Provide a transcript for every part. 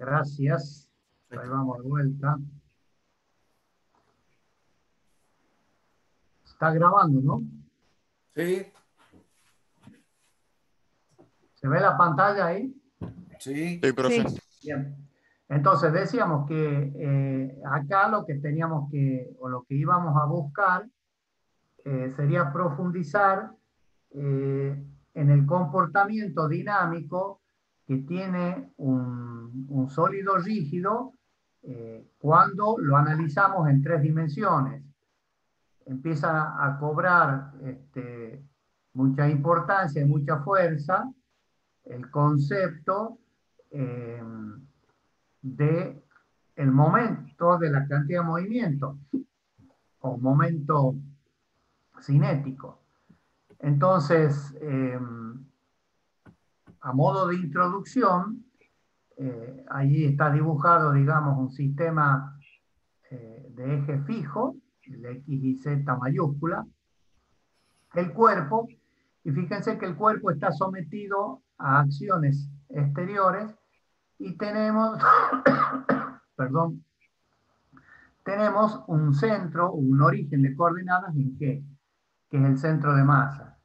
Gracias. Ahí vamos de vuelta. Está grabando, ¿no? Sí. ¿Se ve la pantalla ahí? Sí. Sí, profe. Sí. Bien. Entonces decíamos que acá lo que teníamos que, o lo que íbamos a buscar, sería profundizar en el comportamiento dinámico que tiene un sólido rígido cuando lo analizamos en 3 dimensiones. Empieza a cobrar mucha importancia y mucha fuerza el concepto de el momento de la cantidad de movimiento o momento cinético. Entonces, a modo de introducción, allí está dibujado, digamos, un sistema de eje fijo, el X y Z mayúscula, el cuerpo, y fíjense que el cuerpo está sometido a acciones exteriores y tenemos, perdón, tenemos un centro, un origen de coordenadas en G, que es el centro de masa.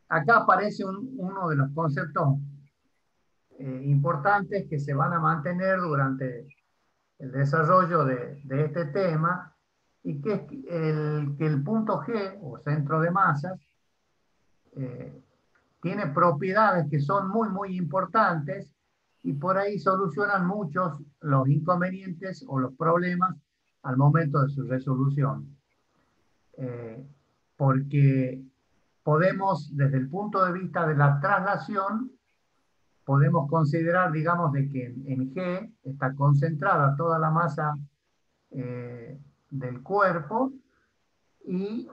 Acá aparece uno de los conceptos importantes que se van a mantener durante el desarrollo de este tema, y que es que el punto G, o centro de masas, tiene propiedades que son muy importantes, y por ahí solucionan muchos los inconvenientes o los problemas al momento de su resolución. Porque podemos, desde el punto de vista de la traslación, podemos considerar, digamos, de que en G está concentrada toda la masa del cuerpo, y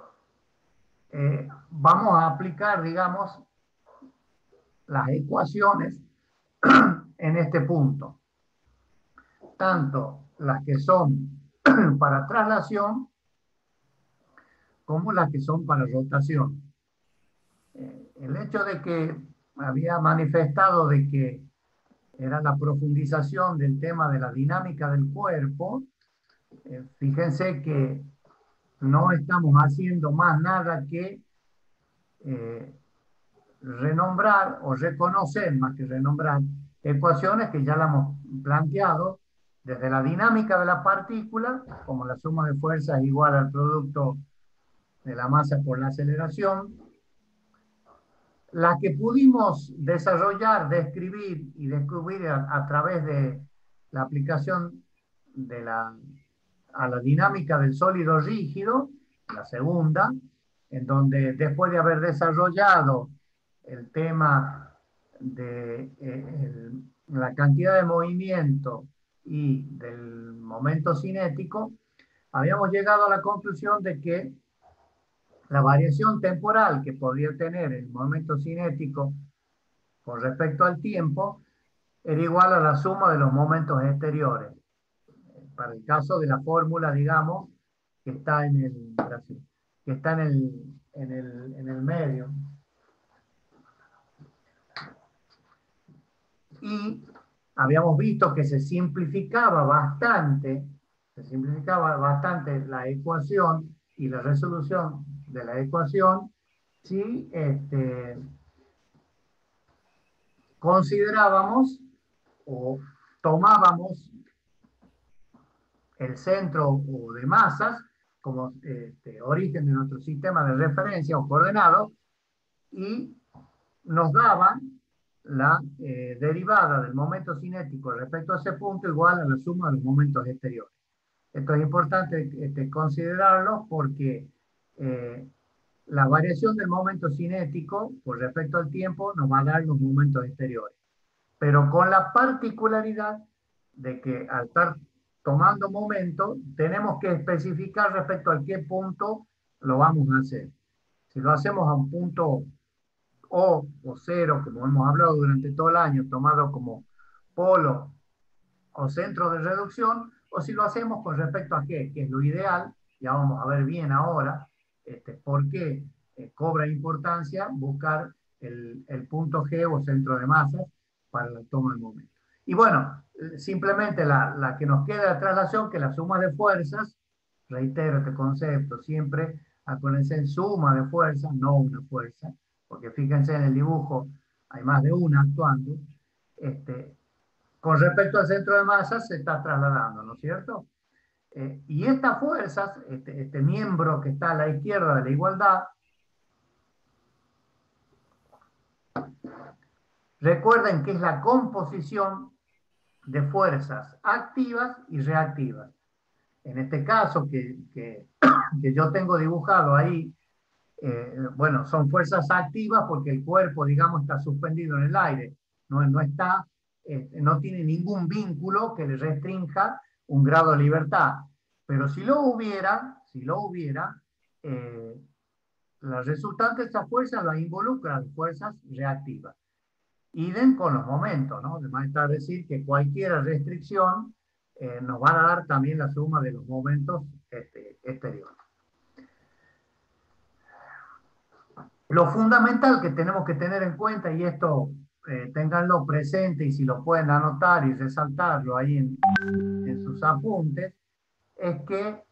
vamos a aplicar, digamos, las ecuaciones en este punto, tanto las que son para traslación como las que son para rotación. El hecho de que había manifestado de que era la profundización del tema de la dinámica del cuerpo, fíjense que no estamos haciendo más nada que renombrar o reconocer, más que renombrar, ecuaciones que ya la hemos planteado desde la dinámica de la partícula, como la suma de fuerzas es igual al producto de la masa por la aceleración, la que pudimos desarrollar, describir y descubrir a través de la aplicación a la dinámica del sólido rígido, la segunda, en donde después de haber desarrollado el tema de la cantidad de movimiento y del momento cinético, habíamos llegado a la conclusión de que la variación temporal que podía tener el momento cinético con respecto al tiempo era igual a la suma de los momentos exteriores. Para el caso de la fórmula, digamos, que está en el medio. Y habíamos visto que se simplificaba bastante la ecuación y la resolución de la ecuación si considerábamos o tomábamos el centro de masas como origen de nuestro sistema de referencia o coordenado, y nos daban la derivada del momento cinético respecto a ese punto igual a la suma de los momentos exteriores. Esto es importante considerarlo porque la variación del momento cinético con respecto al tiempo nos va a dar los momentos exteriores, pero con la particularidad de que al estar tomando momento tenemos que especificar respecto a qué punto lo vamos a hacer. Si lo hacemos a un punto O cero, como hemos hablado durante todo el año, tomado como polo o centro de reducción, o si lo hacemos con respecto a qué, que es lo ideal, ya vamos a ver bien ahora por qué cobra importancia buscar el punto G o centro de masas para la toma del momento. Y bueno, simplemente la que nos queda de traslación, que la suma de fuerzas, reitero este concepto, siempre acuérdense en suma de fuerzas, no una fuerza, porque fíjense en el dibujo, hay más de una actuando. Con respecto al centro de masa se está trasladando, ¿no es cierto? Y estas fuerzas, este miembro que está a la izquierda de la igualdad, recuerden que es la composición de fuerzas activas y reactivas. En este caso que yo tengo dibujado ahí, bueno, son fuerzas activas porque el cuerpo, digamos, está suspendido en el aire, no está, no tiene ningún vínculo que le restrinja un grado de libertad. Pero si lo hubiera, la resultante de estas fuerzas la involucran fuerzas reactivas. Idem con los momentos, ¿no? Además está decir que cualquier restricción nos van a dar también la suma de los momentos exteriores. Lo fundamental que tenemos que tener en cuenta, y esto ténganlo presente y si lo pueden anotar y resaltarlo ahí en sus apuntes, es que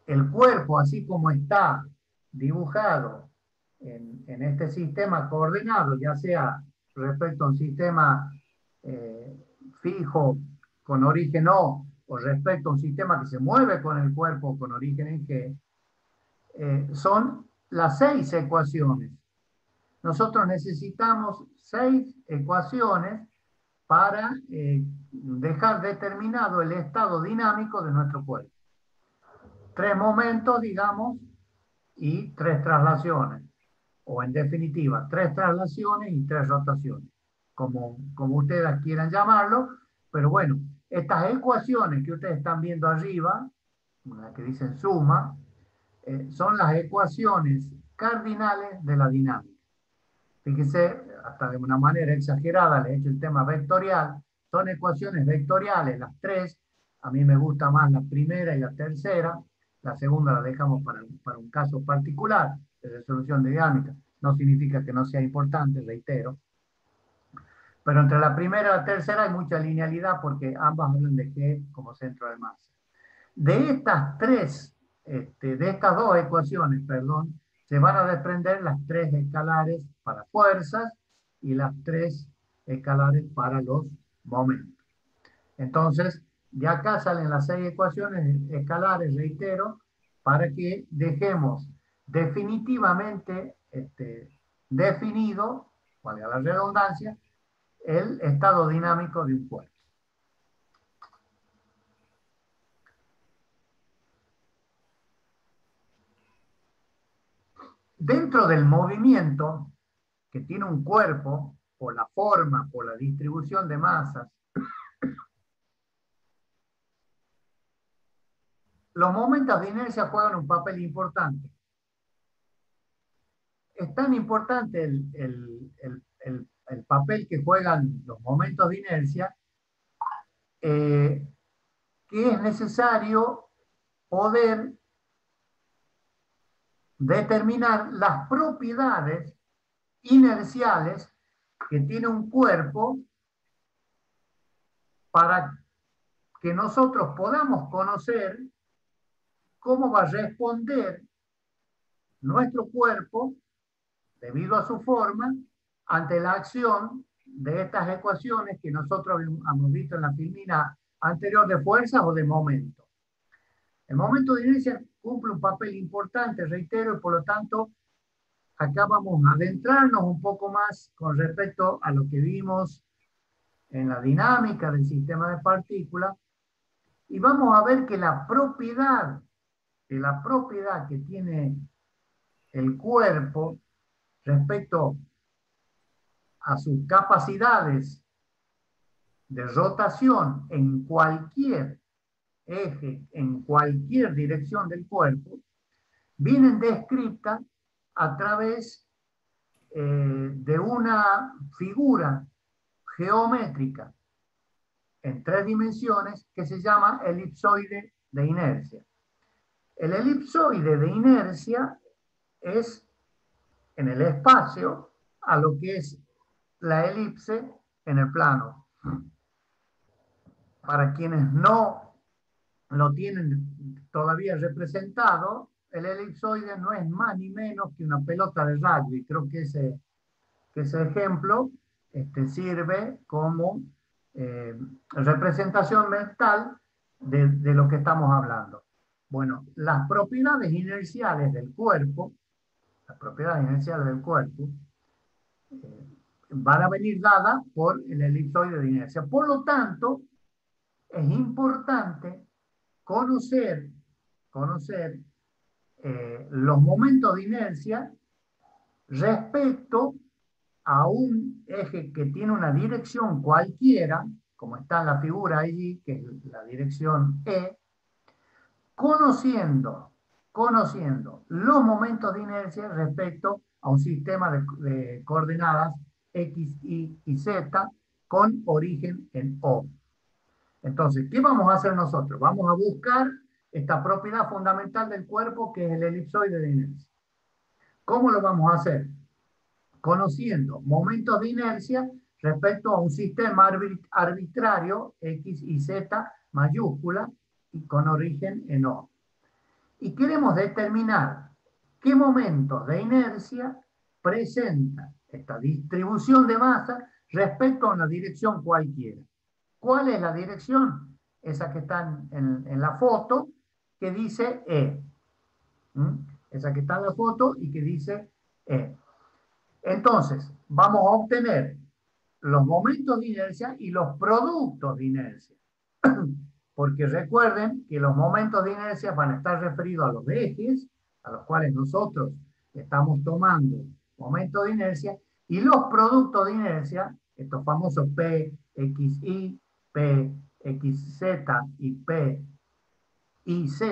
el cuerpo, así como está dibujado en este sistema coordinado, ya sea respecto a un sistema fijo con origen o respecto a un sistema que se mueve con el cuerpo con origen en G, son las 6 ecuaciones. Nosotros necesitamos 6 ecuaciones para dejar determinado el estado dinámico de nuestro cuerpo. 3 momentos, digamos, y 3 traslaciones. O en definitiva, 3 traslaciones y 3 rotaciones. Como ustedes quieran llamarlo. Pero bueno, estas ecuaciones que ustedes están viendo arriba, las que dicen suma, son las ecuaciones cardinales de la dinámica. Fíjense, hasta de una manera exagerada les he hecho el tema vectorial. Son ecuaciones vectoriales, las 3. A mí me gusta más la primera y la tercera. La segunda la dejamos para un caso particular de resolución de dinámica. No significa que no sea importante, reitero. Pero entre la primera y la tercera hay mucha linealidad porque ambas hablan de G como centro de masa. De estas de estas dos ecuaciones, perdón, se van a desprender las 3 escalares para fuerzas y las 3 escalares para los momentos. Entonces, de acá salen las 6 ecuaciones escalares, reitero, para que dejemos definitivamente definido, valga la redundancia, el estado dinámico de un cuerpo. Dentro del movimiento que tiene un cuerpo, por la forma, por la distribución de masas, los momentos de inercia juegan un papel importante. Es tan importante el papel que juegan los momentos de inercia que es necesario poder determinar las propiedades inerciales que tiene un cuerpo para que nosotros podamos conocer cómo va a responder nuestro cuerpo, debido a su forma, ante la acción de estas ecuaciones que nosotros hemos visto en la filmina anterior de fuerzas o de momento. El momento de inercia cumple un papel importante, reitero, y por lo tanto acá vamos a adentrarnos un poco más con respecto a lo que vimos en la dinámica del sistema de partículas y vamos a ver que la propiedad que tiene el cuerpo respecto a sus capacidades de rotación en cualquier eje, en cualquier dirección del cuerpo, vienen descritas a través de una figura geométrica en 3 dimensiones que se llama elipsoide de inercia. El elipsoide de inercia es en el espacio a lo que es la elipse en el plano. para quienes no lo tienen todavía representado, el elipsoide no es más ni menos que una pelota de rugby. Creo que ese ejemplo sirve como representación mental de lo que estamos hablando. Bueno, las propiedades inerciales del cuerpo, van a venir dadas por el elipsoide de inercia. Por lo tanto, es importante conocer los momentos de inercia respecto a un eje que tiene una dirección cualquiera, como está en la figura allí, que es la dirección E, conociendo los momentos de inercia respecto a un sistema de coordenadas X, Y y Z con origen en O. Entonces, ¿qué vamos a hacer nosotros? Vamos a buscar esta propiedad fundamental del cuerpo que es el elipsoide de inercia. ¿Cómo lo vamos a hacer? Conociendo momentos de inercia respecto a un sistema arbitrario X y Z mayúscula y con origen en O. Y queremos determinar qué momentos de inercia presenta esta distribución de masa respecto a una dirección cualquiera. ¿Cuál es la dirección? Esa que está en la foto, que dice E. Esa que está en la foto y que dice E. Entonces, vamos a obtener los momentos de inercia y los productos de inercia. Porque recuerden que los momentos de inercia van a estar referidos a los ejes, a los cuales nosotros estamos tomando momentos de inercia, y los productos de inercia, estos famosos PXY, PXZ y PYZ,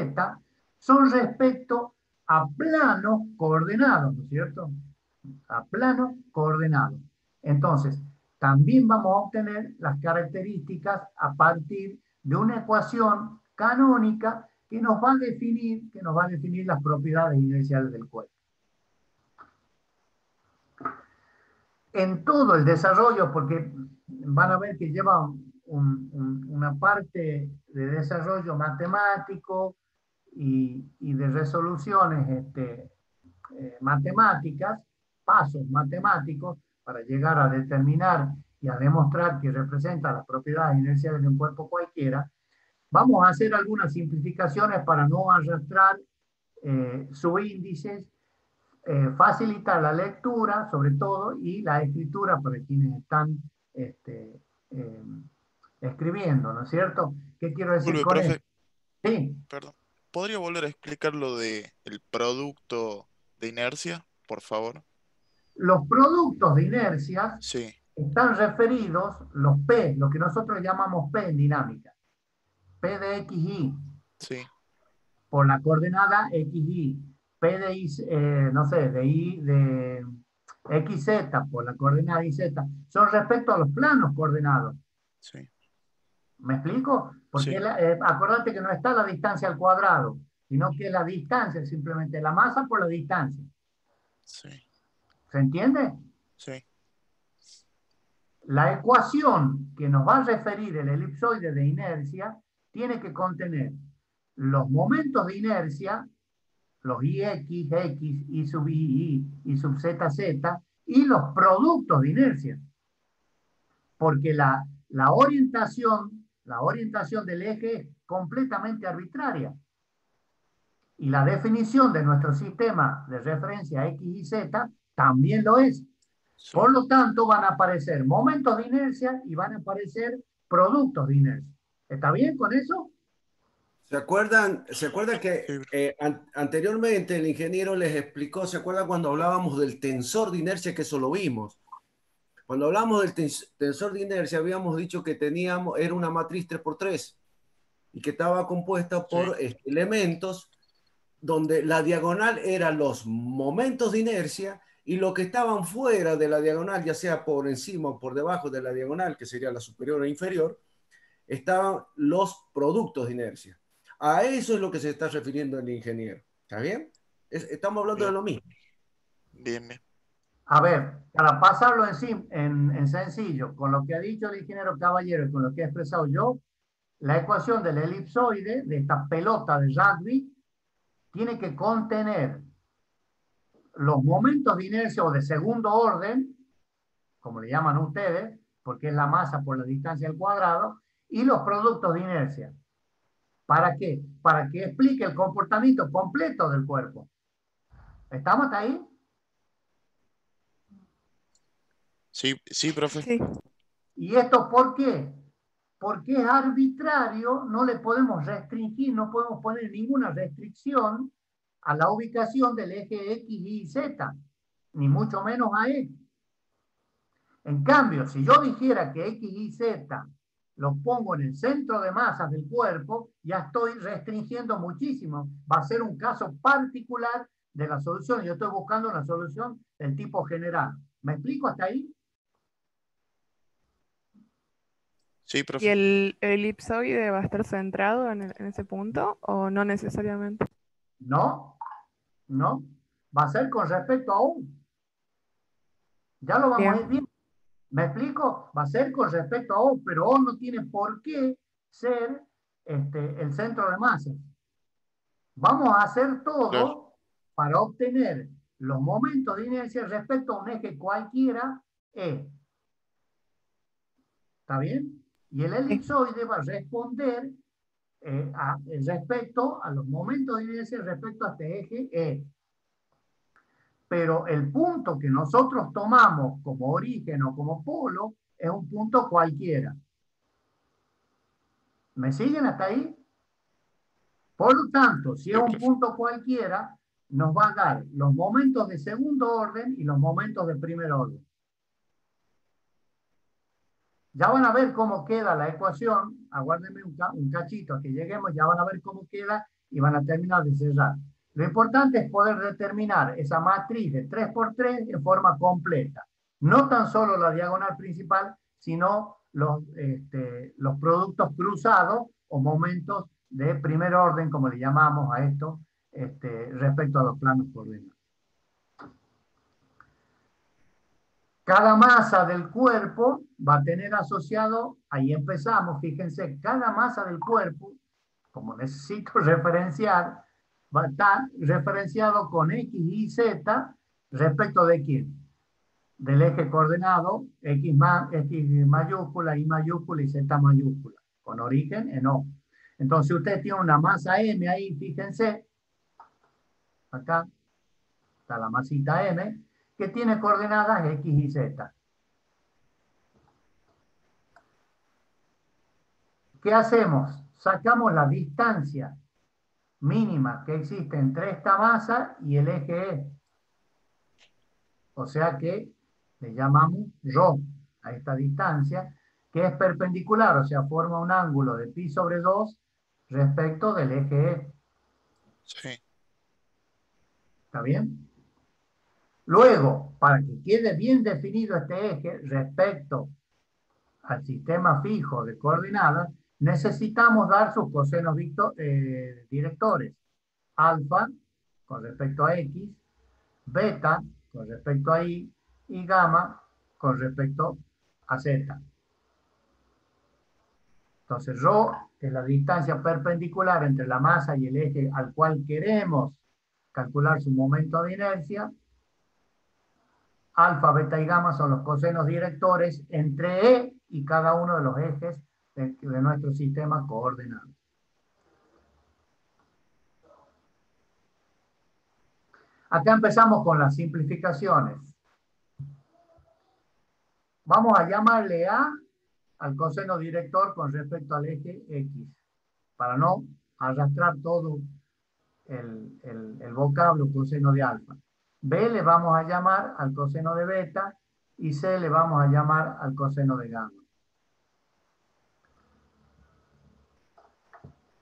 son respecto a planos coordenados, ¿no es cierto? A planos coordenados. Entonces, también vamos a obtener las características a partir de una ecuación canónica que nos va a definir las propiedades inerciales del cuerpo. En todo el desarrollo, porque van a ver que lleva una parte de desarrollo matemático y de resoluciones matemáticas, pasos matemáticos, para llegar a determinar y a demostrar que representa las propiedades inerciales de un cuerpo cualquiera. Vamos a hacer algunas simplificaciones para no arrastrar subíndices, facilitar la lectura, sobre todo, y la escritura para quienes están eh, escribiendo, ¿no es cierto? ¿Qué quiero decir Disculpe, con profe, esto? Sí, perdón. ¿Podría volver a explicar lo de el producto de inercia, por favor? los productos de inercia Sí, están referidos, los P, lo que nosotros llamamos P en dinámica, P de XY, sí, por la coordenada XY, P de Y, no sé, de Y, de XZ, por la coordenada YZ, son respecto a los planos coordenados. sí, ¿Me explico? Porque sí, acuérdate que no está la distancia al cuadrado, sino que la distancia es simplemente la masa por la distancia. sí, ¿Se entiende? sí, La ecuación que nos va a referir el elipsoide de inercia tiene que contener los momentos de inercia, los IX, X, Y sub I, Y sub Z, Z, y los productos de inercia. Porque la orientación del eje es completamente arbitraria. Y la definición de nuestro sistema de referencia X y Z también lo es. sí. Por lo tanto, van a aparecer momentos de inercia y van a aparecer productos de inercia. ¿Está bien con eso? Se acuerdan que Sí, anteriormente el ingeniero les explicó, ¿se acuerdan cuando hablábamos del tensor de inercia que eso lo vimos? Cuando hablamos del tensor de inercia habíamos dicho que era una matriz 3x3 y que estaba compuesta sí, por elementos donde la diagonal eran los momentos de inercia y lo que estaban fuera de la diagonal, ya sea por encima o por debajo de la diagonal, que sería la superior o inferior, estaban los productos de inercia. A eso es lo que se está refiriendo el ingeniero. ¿Está bien? Estamos hablando de bien, lo mismo. bien, bien. A ver, para pasarlo en sencillo, con lo que ha dicho el ingeniero Caballero y con lo que he expresado yo, La ecuación del elipsoide, de esta pelota de rugby, tiene que contener los momentos de inercia o de segundo orden, como le llaman ustedes, porque es la masa por la distancia al cuadrado, y los productos de inercia. ¿Para qué? Para que explique el comportamiento completo del cuerpo. ¿Estamos hasta ahí? Sí, sí, profe. Sí. ¿Y esto por qué? Porque es arbitrario, no le podemos restringir, no podemos poner ninguna restricción a la ubicación del eje X, Y, Z, ni mucho menos a E. En cambio, si yo dijera que X, Y, Z los pongo en el centro de masas del cuerpo, ya estoy restringiendo muchísimo. Va a ser un caso particular de la solución. Yo estoy buscando una solución del tipo general. ¿Me explico hasta ahí? Sí, ¿Y profe. el elipsoide va a estar centrado en ese punto o no necesariamente? No, no. Va a ser con respecto a U. Ya lo vamos a ir Bien. viendo. ¿Me explico? Va a ser con respecto a O, pero O no tiene por qué ser el centro de masas. Vamos a hacer Claro, todo para obtener los momentos de inercia respecto a un eje cualquiera E. ¿Está bien? Y el Sí. elipsoide va a responder respecto a los momentos de inercia respecto a este eje E. Pero el punto que nosotros tomamos como origen o como polo es un punto cualquiera. ¿Me siguen hasta ahí? Por lo tanto, si es sí, un profe. punto cualquiera, nos va a dar los momentos de segundo orden y los momentos de primer orden. Ya van a ver cómo queda la ecuación. Aguárdenme un cachito que lleguemos, ya van a ver cómo queda y van a terminar de cerrar. Lo importante es poder determinar esa matriz de 3 por 3 en forma completa. No tan solo la diagonal principal, sino los productos cruzados o momentos de primer orden, como le llamamos a esto, respecto a los planos coordenados. Cada masa del cuerpo va a tener asociado, ahí empezamos, fíjense, cada masa del cuerpo, como necesito referenciar, va a estar referenciado con X, Y, Z respecto de quién. Del eje coordenado, X mayúscula, Y mayúscula y Z mayúscula, con origen en O. Entonces usted tiene una masa M ahí, fíjense, acá está la masita M, que tiene coordenadas X y Z. ¿Qué hacemos? Sacamos la distancia mínima que existe entre esta masa y el eje E. O sea que le llamamos ρ a esta distancia, que es perpendicular, o sea, forma un ángulo de pi sobre 2 respecto del eje E. Sí, ¿Está bien? Luego, para que quede bien definido este eje respecto al sistema fijo de coordenadas, necesitamos dar sus cosenos directores. Alfa con respecto a X, beta con respecto a Y y gamma con respecto a Z. Entonces, ρ es la distancia perpendicular entre la masa y el eje al cual queremos calcular su momento de inercia. Alfa, beta y gamma son los cosenos directores entre E y cada uno de los ejes de nuestro sistema coordenado. Acá empezamos con las simplificaciones. Vamos a llamarle A al coseno director con respecto al eje X, para no arrastrar todo el vocablo coseno de alfa. B le vamos a llamar al coseno de beta y C le vamos a llamar al coseno de gamma.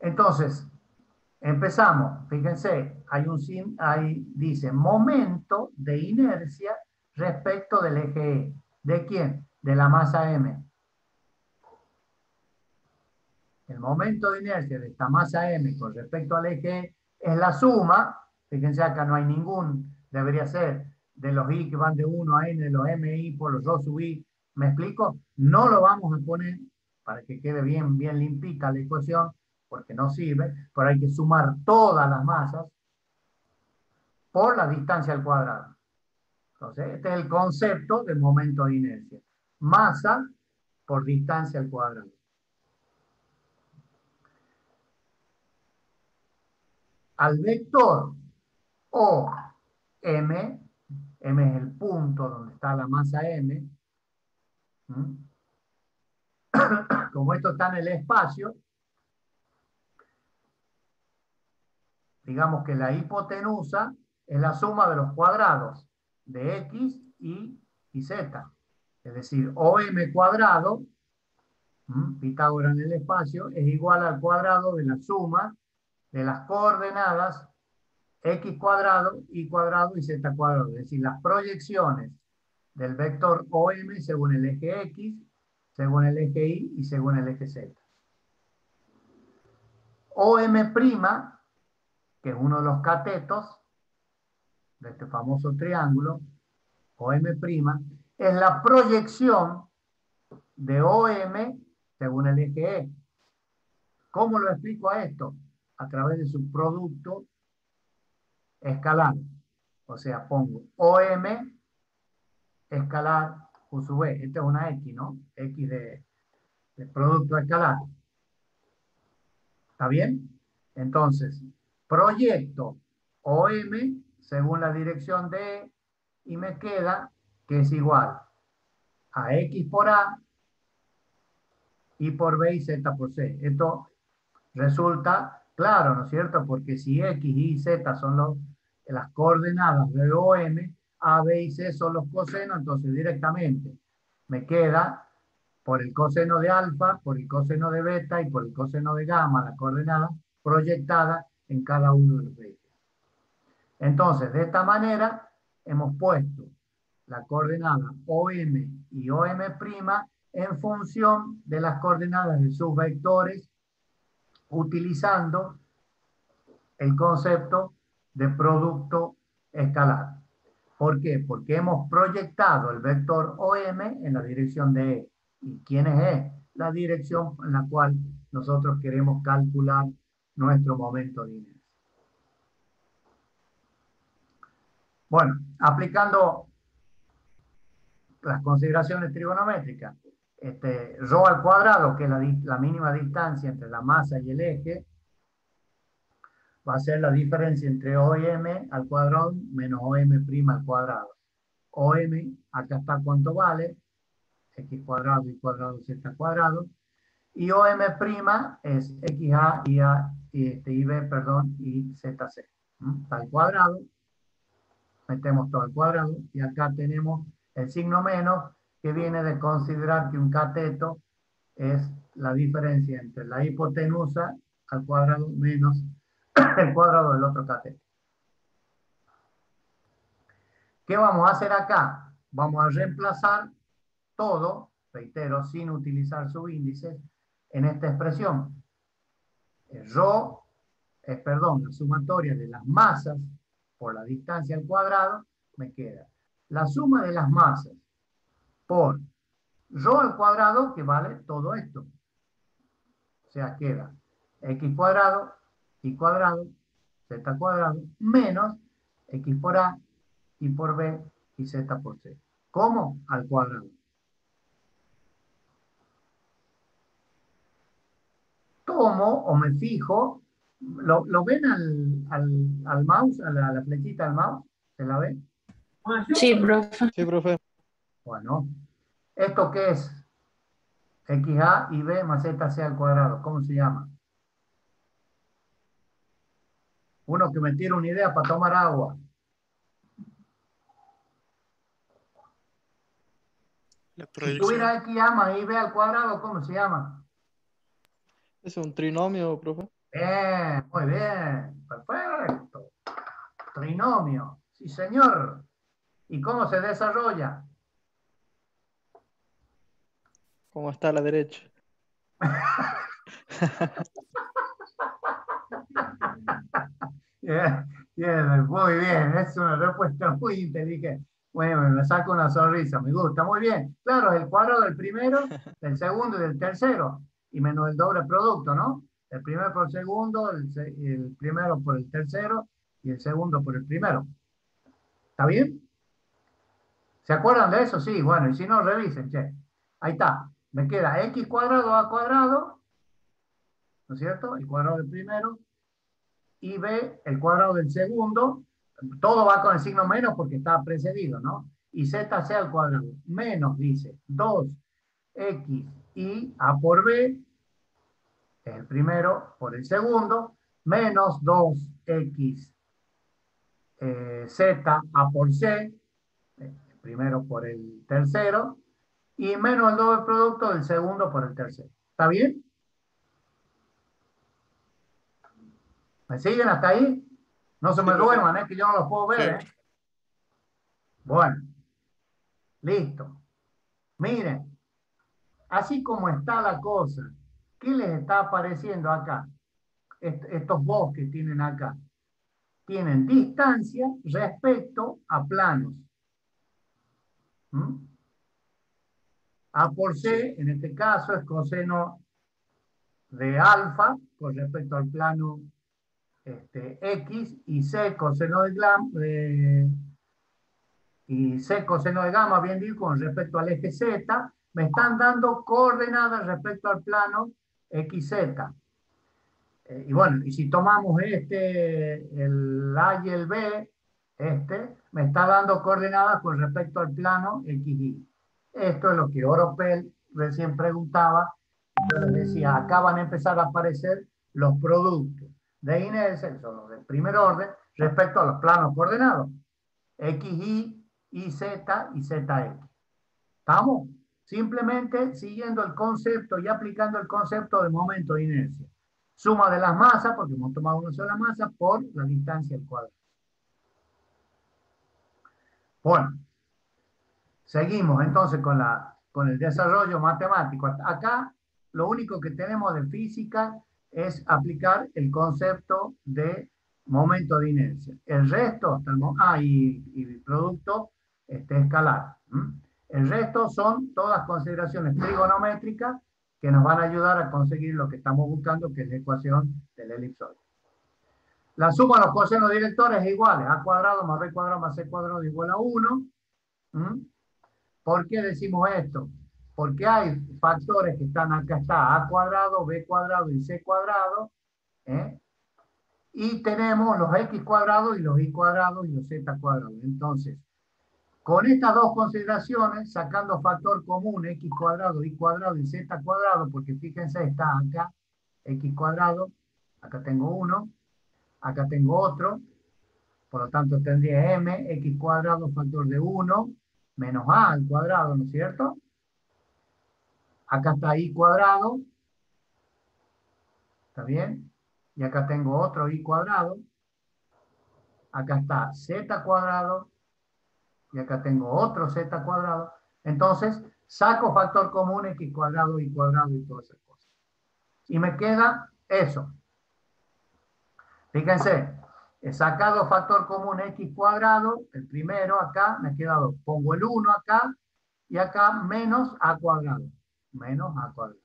Entonces, empezamos. Fíjense, dice momento de inercia respecto del eje E. ¿De quién? De la masa M. El momento de inercia de esta masa M con respecto al eje E es la suma, fíjense acá no hay ningún, debería ser de los I que van de 1 a N, de los MI por los ρ sub I, ¿me explico? No lo vamos a poner para que quede bien, bien limpita la ecuación, porque no sirve, pero hay que sumar todas las masas por la distancia al cuadrado. Entonces, este es el concepto del momento de inercia. Masa por distancia al cuadrado. Al vector OM, M es el punto donde está la masa M, como esto está en el espacio, digamos que la hipotenusa es la suma de los cuadrados de X y Z. Es decir, OM cuadrado, Pitágoras en el espacio, es igual al cuadrado de la suma de las coordenadas X cuadrado, Y cuadrado y Z cuadrado. Es decir, las proyecciones del vector OM según el eje X, según el eje Y y según el eje Z. OM', que es uno de los catetos de este famoso triángulo, OM', es la proyección de OM según el eje E. ¿Cómo lo explico a esto? A través de su producto escalar. O sea, pongo OM escalar Q sub B. Esta es una X, ¿no? X de producto escalar. ¿Está bien? Entonces, proyecto OM según la dirección de E y me queda que es igual a X por A, Y por B y Z por C. Esto resulta claro, ¿no es cierto? Porque si X, Y, Z son las coordenadas de OM, A, B y C son los cosenos, entonces directamente me queda por el coseno de alfa, por el coseno de beta y por el coseno de gamma, la coordenada proyectada en cada uno de los ejes. Entonces, de esta manera, hemos puesto la coordenada OM y OM' en función de las coordenadas de sus vectores, utilizando el concepto de producto escalar. ¿Por qué? Porque hemos proyectado el vector OM en la dirección de E. ¿Y quién es E? La dirección en la cual nosotros queremos calcular nuestro momento de inercia. Bueno, aplicando las consideraciones trigonométricas, ρ al cuadrado, que es la mínima distancia entre la masa y el eje, va a ser la diferencia entre OM al cuadrado menos OM' al cuadrado. OM, acá está cuánto vale, X cuadrado, Y cuadrado, Z cuadrado. Y OM' es XA y B, perdón, y ZC. Está al cuadrado, metemos todo al cuadrado, y acá tenemos el signo menos, que viene de considerar que un cateto es la diferencia entre la hipotenusa al cuadrado menos el cuadrado del otro cateto. ¿Qué vamos a hacer acá? Vamos a reemplazar todo, reitero, sin utilizar subíndices, en esta expresión. Rho es, perdón, la sumatoria de las masas por la distancia al cuadrado, me queda la suma de las masas por rho al cuadrado, que vale todo esto. O sea, queda x cuadrado, y cuadrado, z cuadrado, menos x por a, y por b, y z por c. ¿Cómo? Al cuadrado. Tomo o me fijo, ¿lo ven al mouse, a la flechita del mouse? ¿Se la ven? Sí, profe. Sí, profe. Bueno, ¿esto qué es? XA y B más ZC al cuadrado. ¿Cómo se llama? Uno que me tire una idea para tomar agua. La Si proyección. tuviera XA más IB al cuadrado, ¿cómo se llama? Es un trinomio, profe. Bien, muy bien. Perfecto. Trinomio. Sí, señor. ¿Y cómo se desarrolla? ¿Cómo está a la derecha? Bien, bien, muy bien. Es una respuesta muy inteligente. Bueno, me saco una sonrisa, me gusta, muy bien. Claro, el cuadrado del primero, del segundo y del tercero, y menos el doble producto, ¿no? El primero por el segundo, el primero por el tercero y el segundo por el primero. ¿Está bien? ¿Se acuerdan de eso? Sí, bueno, y si no, revisen, che. Ahí está. Me queda x cuadrado a cuadrado, ¿no es cierto? El cuadrado del primero, y b, el cuadrado del segundo. Todo va con el signo menos porque está precedido, ¿no? Y z c al cuadrado. Menos, dice, 2x y a por b, es el primero por el segundo, menos 2x z a por c, el primero por el tercero, y menos el doble producto del segundo por el tercero. ¿Está bien? ¿Me siguen hasta ahí? No se Sí, me profe. duerman, que yo no los puedo ver, Sí. Bueno, listo. Miren, así como está la cosa, ¿qué les está apareciendo acá? Estos bosques tienen acá. Tienen distancia respecto a planos. ¿Mm? A por Sí. C, en este caso, es coseno de alfa con respecto al plano X, y C coseno y C coseno de gamma, bien digo, con respecto al eje Z, me están dando coordenadas respecto al plano XZ. Y bueno, y si tomamos el A y el B, me está dando coordenadas con respecto al plano XY. Esto es lo que Oropel recién preguntaba. Yo les decía, acá van a empezar a aparecer los productos de inercia, son los del primer orden, respecto a los planos coordenados. XY, YZ y ZX. ¿Estamos? Simplemente siguiendo el concepto y aplicando el concepto de momento de inercia. Suma de las masas, porque hemos tomado una sola masa, por la distancia al cuadrado. Bueno, seguimos entonces con el desarrollo matemático. Acá lo único que tenemos de física es aplicar el concepto de momento de inercia. El resto, y producto escalar. El resto son todas consideraciones trigonométricas que nos van a ayudar a conseguir lo que estamos buscando, que es la ecuación del elipsoide. La suma de los cosenos directores es igual, a cuadrado más b cuadrado más c cuadrado igual a 1. ¿Por qué decimos esto? Porque hay factores que están acá, está a cuadrado, b cuadrado y c cuadrado, y tenemos los x cuadrados y los y cuadrados y los z cuadrados. Entonces, con estas dos consideraciones, sacando factor común, x cuadrado, y cuadrado y z cuadrado, porque fíjense, está acá, x cuadrado, acá tengo uno, acá tengo otro, por lo tanto tendría m, x cuadrado, factor de 1, menos a al cuadrado, ¿no es cierto? Acá está y cuadrado, ¿está bien? Y acá tengo otro y cuadrado, acá está z cuadrado, y acá tengo otro z cuadrado. Entonces, saco factor común, x cuadrado, y cuadrado y todas esas cosas. Y me queda eso. Fíjense, he sacado factor común x cuadrado, el primero acá, me ha quedado, pongo el 1 acá, y acá menos a cuadrado. Menos a cuadrado.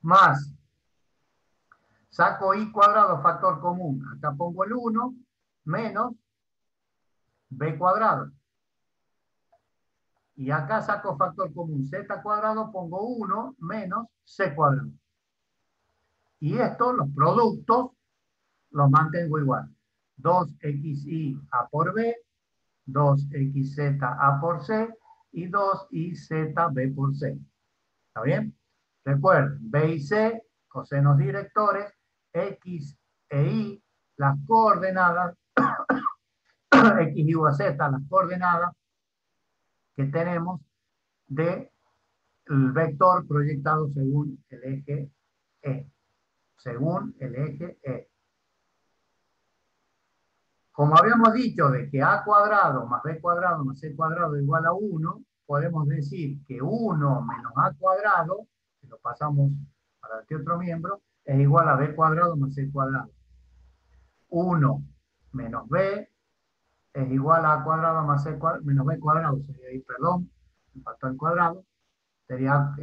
Más, saco y cuadrado factor común, acá pongo el 1, menos b cuadrado. Y acá saco factor común z cuadrado, pongo 1 menos c cuadrado. Y esto, los productos, los mantengo igual. 2xy a por b, 2xz a por c y 2yz b por c. ¿Está bien? Recuerden, b y c, cosenos directores, x e y, las coordenadas, x, y, o, z, las coordenadas que tenemos del vector proyectado según el eje E. Según el eje E. Como habíamos dicho de que a cuadrado más b cuadrado más c cuadrado igual a 1, podemos decir que 1 menos a cuadrado, si lo pasamos para este otro miembro, es igual a b cuadrado más c cuadrado. 1 menos b es igual a A cuadrado más C cuadrado, menos B cuadrado, sería ahí, perdón, me faltó el cuadrado, sería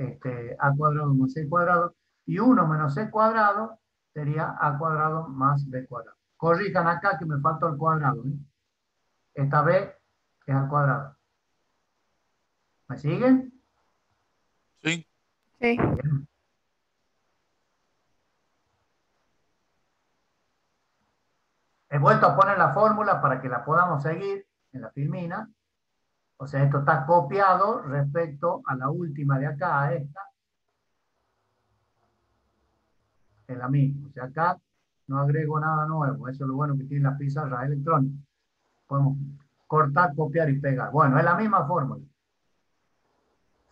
A cuadrado más C cuadrado, y 1 menos C cuadrado sería A cuadrado más B cuadrado. Corrijan acá que me faltó el cuadrado, ¿eh? Esta B es al cuadrado. ¿Me siguen? Sí, Sí. Bien. He vuelto a poner la fórmula para que la podamos seguir en la filmina. O sea, esto está copiado respecto a la última de acá, a esta. Es la misma. O sea, acá no agrego nada nuevo. Eso es lo bueno que tiene la pizarra electrónica. Podemos cortar, copiar y pegar. Bueno, es la misma fórmula.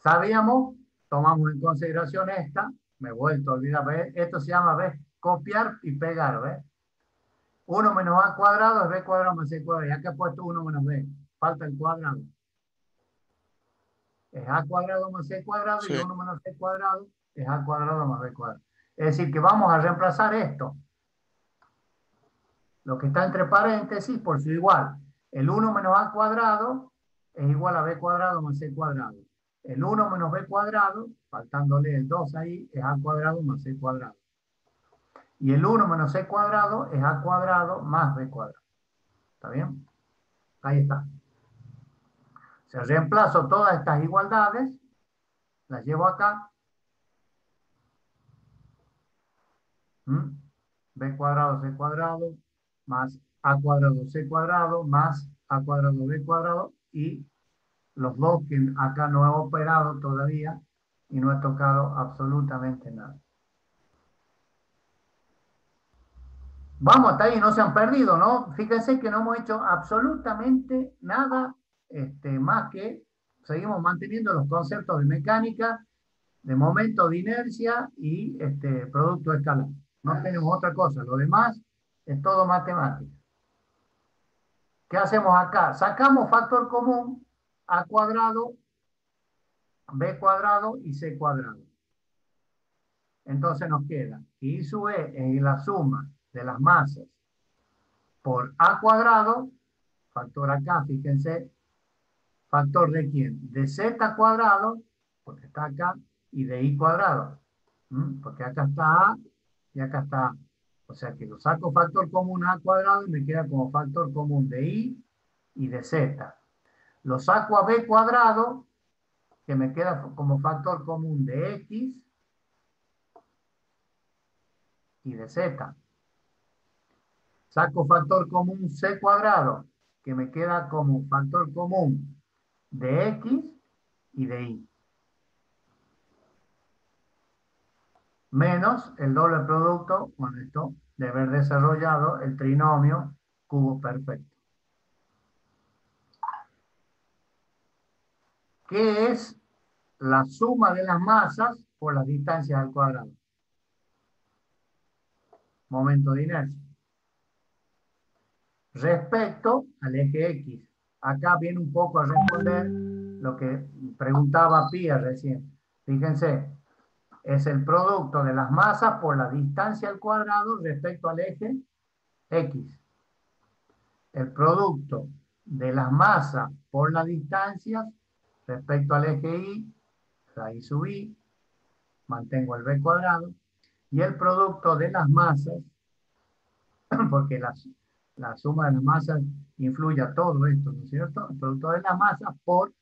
Sabíamos, tomamos en consideración esta. Me he vuelto a olvidar. ¿Ves? Esto se llama, ¿ves? Copiar y pegar, ¿ves? 1 menos A cuadrado es B cuadrado más C cuadrado. Y acá he puesto 1 menos B. Falta el cuadrado. Es A cuadrado más C cuadrado, sí. y 1 menos C cuadrado es A cuadrado más B cuadrado. Es decir, que vamos a reemplazar esto. Lo que está entre paréntesis por su igual. El 1 menos A cuadrado es igual a B cuadrado más C cuadrado. El 1 menos B cuadrado, faltándole el 2 ahí, es A cuadrado más C cuadrado. Y el 1 menos C cuadrado es A cuadrado más B cuadrado. ¿Está bien? Ahí está. Se reemplazo todas estas igualdades, las llevo acá. B cuadrado C cuadrado más A cuadrado C cuadrado más A cuadrado B cuadrado, y los dos que acá no he operado todavía y no he tocado absolutamente nada. Vamos, hasta ahí, no se han perdido, ¿no? Fíjense que no hemos hecho absolutamente nada más que seguimos manteniendo los conceptos de mecánica, de momento de inercia y producto escalar. No tenemos otra cosa, lo demás es todo matemática. ¿Qué hacemos acá? Sacamos factor común, A cuadrado, B cuadrado y C cuadrado. Entonces nos queda que I sub E es la suma de las masas por A cuadrado, factor acá, fíjense, factor de quién? De Z cuadrado, porque está acá, y de I cuadrado, porque acá está A y acá está A. O sea que lo saco factor común A cuadrado y me queda como factor común de I y de Z. Lo saco a B cuadrado, que me queda como factor común de X y de Z. Saco factor común C cuadrado, que me queda como factor común de X y de Y. Menos el doble producto, con esto, de haber desarrollado el trinomio cubo perfecto. ¿Qué es la suma de las masas por las distancias al cuadrado? Momento de inercia. Respecto al eje X. Acá viene un poco a responder lo que preguntaba Pía recién. Fíjense, es el producto de las masas por la distancia al cuadrado respecto al eje X. El producto de las masas por las distancias respecto al eje Y, raíz sub I, mantengo el B cuadrado, y el producto de las masas, porque la suma de las masas influye a todo esto, ¿no es cierto? El producto de las masas por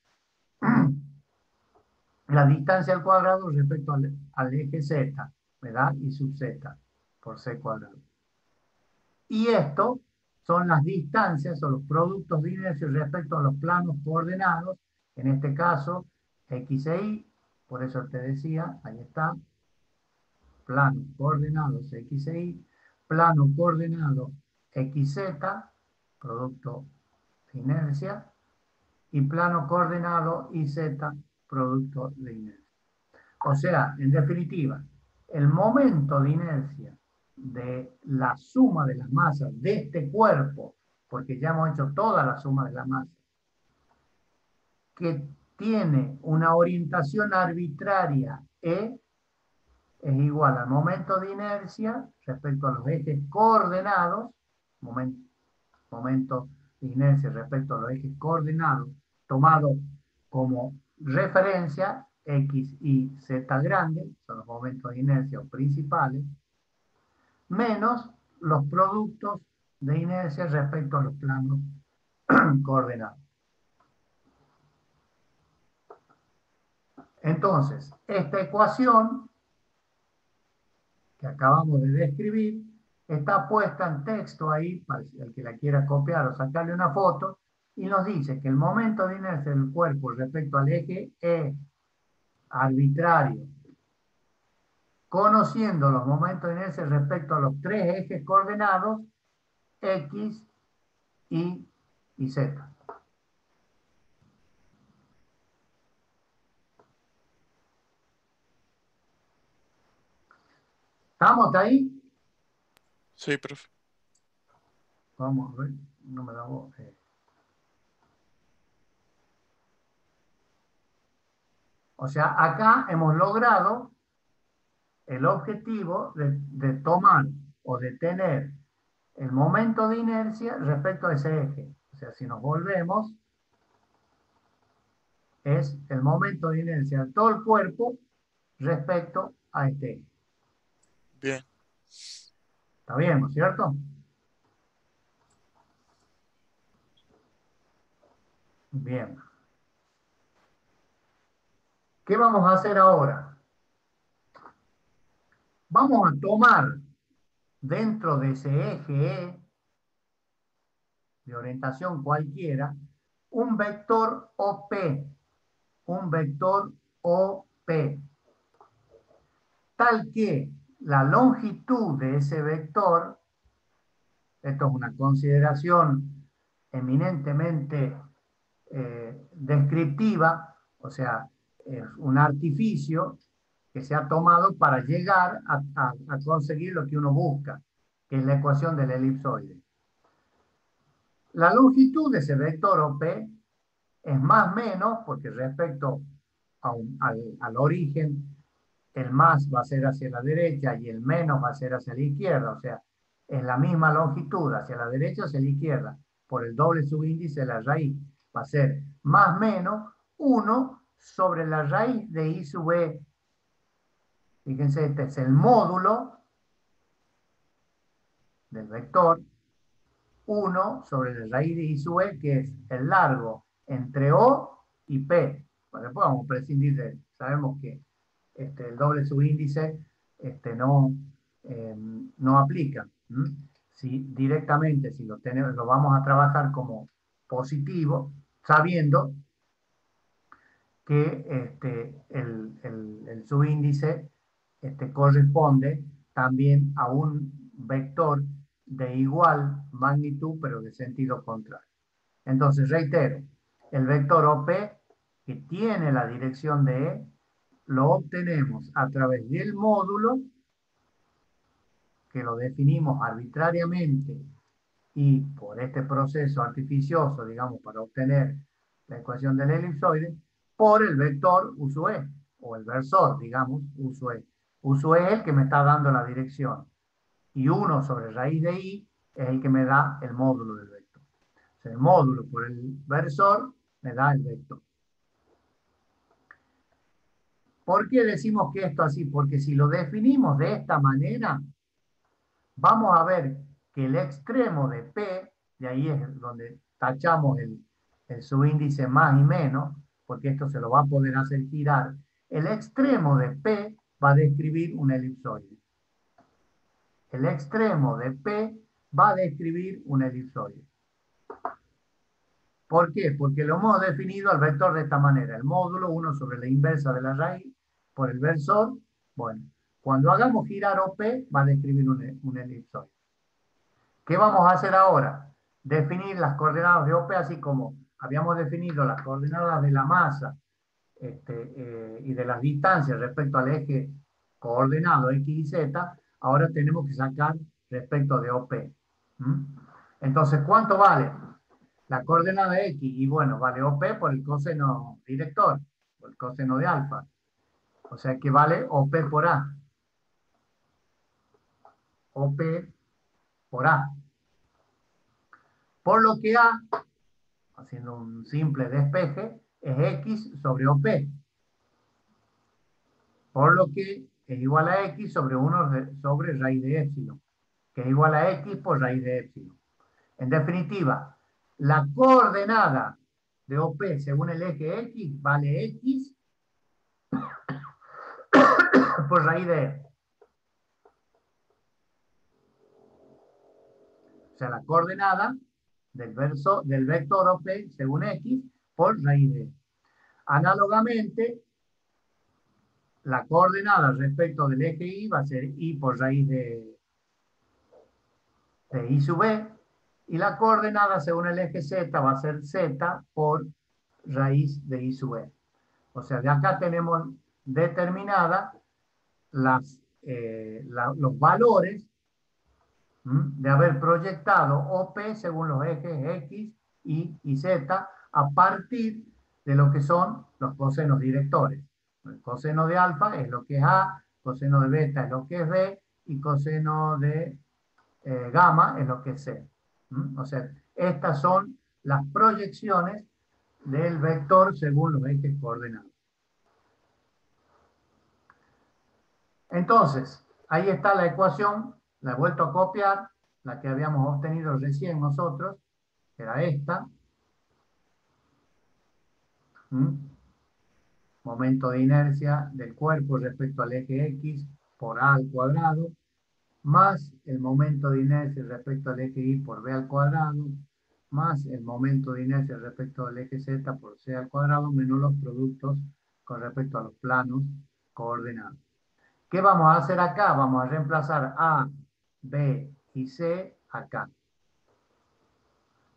la distancia al cuadrado respecto al eje Z, ¿verdad? Y sub Z por C cuadrado. Y esto son las distancias o los productos de inercia respecto a los planos coordenados, en este caso X e Y, por eso te decía, ahí está, planos coordenados X e Y, plano coordenado XZ, producto de inercia, y plano coordenado YZ, producto de inercia. O sea, en definitiva, el momento de inercia de la suma de las masas de este cuerpo, porque ya hemos hecho toda la suma de las masas, que tiene una orientación arbitraria E, es igual al momento de inercia respecto a los ejes coordenados, momento de inercia respecto a los ejes coordenados, tomado como referencia X, Y, Z grande, son los momentos de inercia principales, menos los productos de inercia respecto a los planos coordenados. Entonces, esta ecuación que acabamos de describir está puesta en texto ahí, para el que la quiera copiar o sacarle una foto, y nos dice que el momento de inercia del cuerpo respecto al eje es arbitrario, conociendo los momentos de inercia respecto a los tres ejes coordenados, X, Y y Z. ¿Estamos ahí? Sí, profe. Vamos a ver, no me da voz. O sea, acá hemos logrado el objetivo de tomar o de tener el momento de inercia respecto a ese eje. O sea, si nos volvemos, es el momento de inercia de todo el cuerpo respecto a este eje. Bien. ¿Está bien, no es cierto? Bien. ¿Qué vamos a hacer ahora? Vamos a tomar dentro de ese eje E, de orientación cualquiera, un vector OP. Un vector OP. Tal que la longitud de ese vector, esto es una consideración eminentemente descriptiva, o sea, es un artificio que se ha tomado para llegar a conseguir lo que uno busca, que es la ecuación del elipsoide. La longitud de ese vector OP es más menos, porque respecto al origen, el más va a ser hacia la derecha y el menos va a ser hacia la izquierda, o sea, es la misma longitud hacia la derecha o hacia la izquierda, por el doble subíndice de la raíz, va a ser más menos 1 sobre la raíz de I sub E. Fíjense, este es el módulo del vector 1 sobre la raíz de I sub E, que es el largo entre O y P. Bueno, después vamos a prescindir de él. Sabemos que el doble subíndice no aplica. Si directamente, si lo vamos a trabajar como positivo, sabiendo que el subíndice corresponde también a un vector de igual magnitud, pero de sentido contrario. Entonces, reitero, el vector OP, que tiene la dirección de E, lo obtenemos a través del módulo, que lo definimos arbitrariamente y por este proceso artificioso, digamos, para obtener la ecuación del elipsoide, por el vector U sub E, o el versor, digamos, U sub E. U sub E es el que me está dando la dirección, y 1 sobre raíz de I es el que me da el módulo del vector. O sea, el módulo por el versor me da el vector. ¿Por qué decimos que esto así? Porque si lo definimos de esta manera, vamos a ver que el extremo de P, de ahí es donde tachamos el subíndice más y menos, porque esto se lo va a poder hacer girar, el extremo de P va a describir un elipsoide. El extremo de P va a describir un elipsoide. ¿Por qué? Porque lo hemos definido al vector de esta manera. El módulo 1 sobre la inversa de la raíz por el versor. Bueno, cuando hagamos girar OP va a describir un elipsoide. ¿Qué vamos a hacer ahora? Definir las coordenadas de OP así como habíamos definido las coordenadas de la masa y de las distancias respecto al eje coordenado X y Z. Ahora tenemos que sacar respecto de OP. Entonces, ¿cuánto vale? La coordenada X, y bueno, vale OP por el coseno director, por el coseno de alfa. O sea que vale OP por A. OP por A. Por lo que A, haciendo un simple despeje, es X sobre OP. Por lo que es igual a X sobre 1 sobre raíz de épsilon, que es igual a X por raíz de épsilon. En definitiva, la coordenada de OP según el eje X vale X por raíz de E. O sea, la coordenada del vector OP según X por raíz de E. Análogamente, la coordenada respecto del eje Y va a ser Y por raíz de Y sub B, y la coordenada según el eje Z va a ser Z por raíz de Y sub B. O sea, de acá tenemos determinadas los valores de haber proyectado OP según los ejes X, Y y Z a partir de lo que son los cosenos directores. El coseno de alfa es lo que es A, coseno de beta es lo que es B, y coseno de gamma es lo que es C. O sea, estas son las proyecciones del vector según los ejes coordenados. Entonces, ahí está la ecuación, la he vuelto a copiar, la que habíamos obtenido recién nosotros, que era esta. Momento de inercia del cuerpo respecto al eje X por A al cuadrado, más el momento de inercia respecto al eje Y por B al cuadrado, más el momento de inercia respecto al eje Z por C al cuadrado, menos los productos con respecto a los planos coordenados. ¿Qué vamos a hacer acá? Vamos a reemplazar A, B y C acá.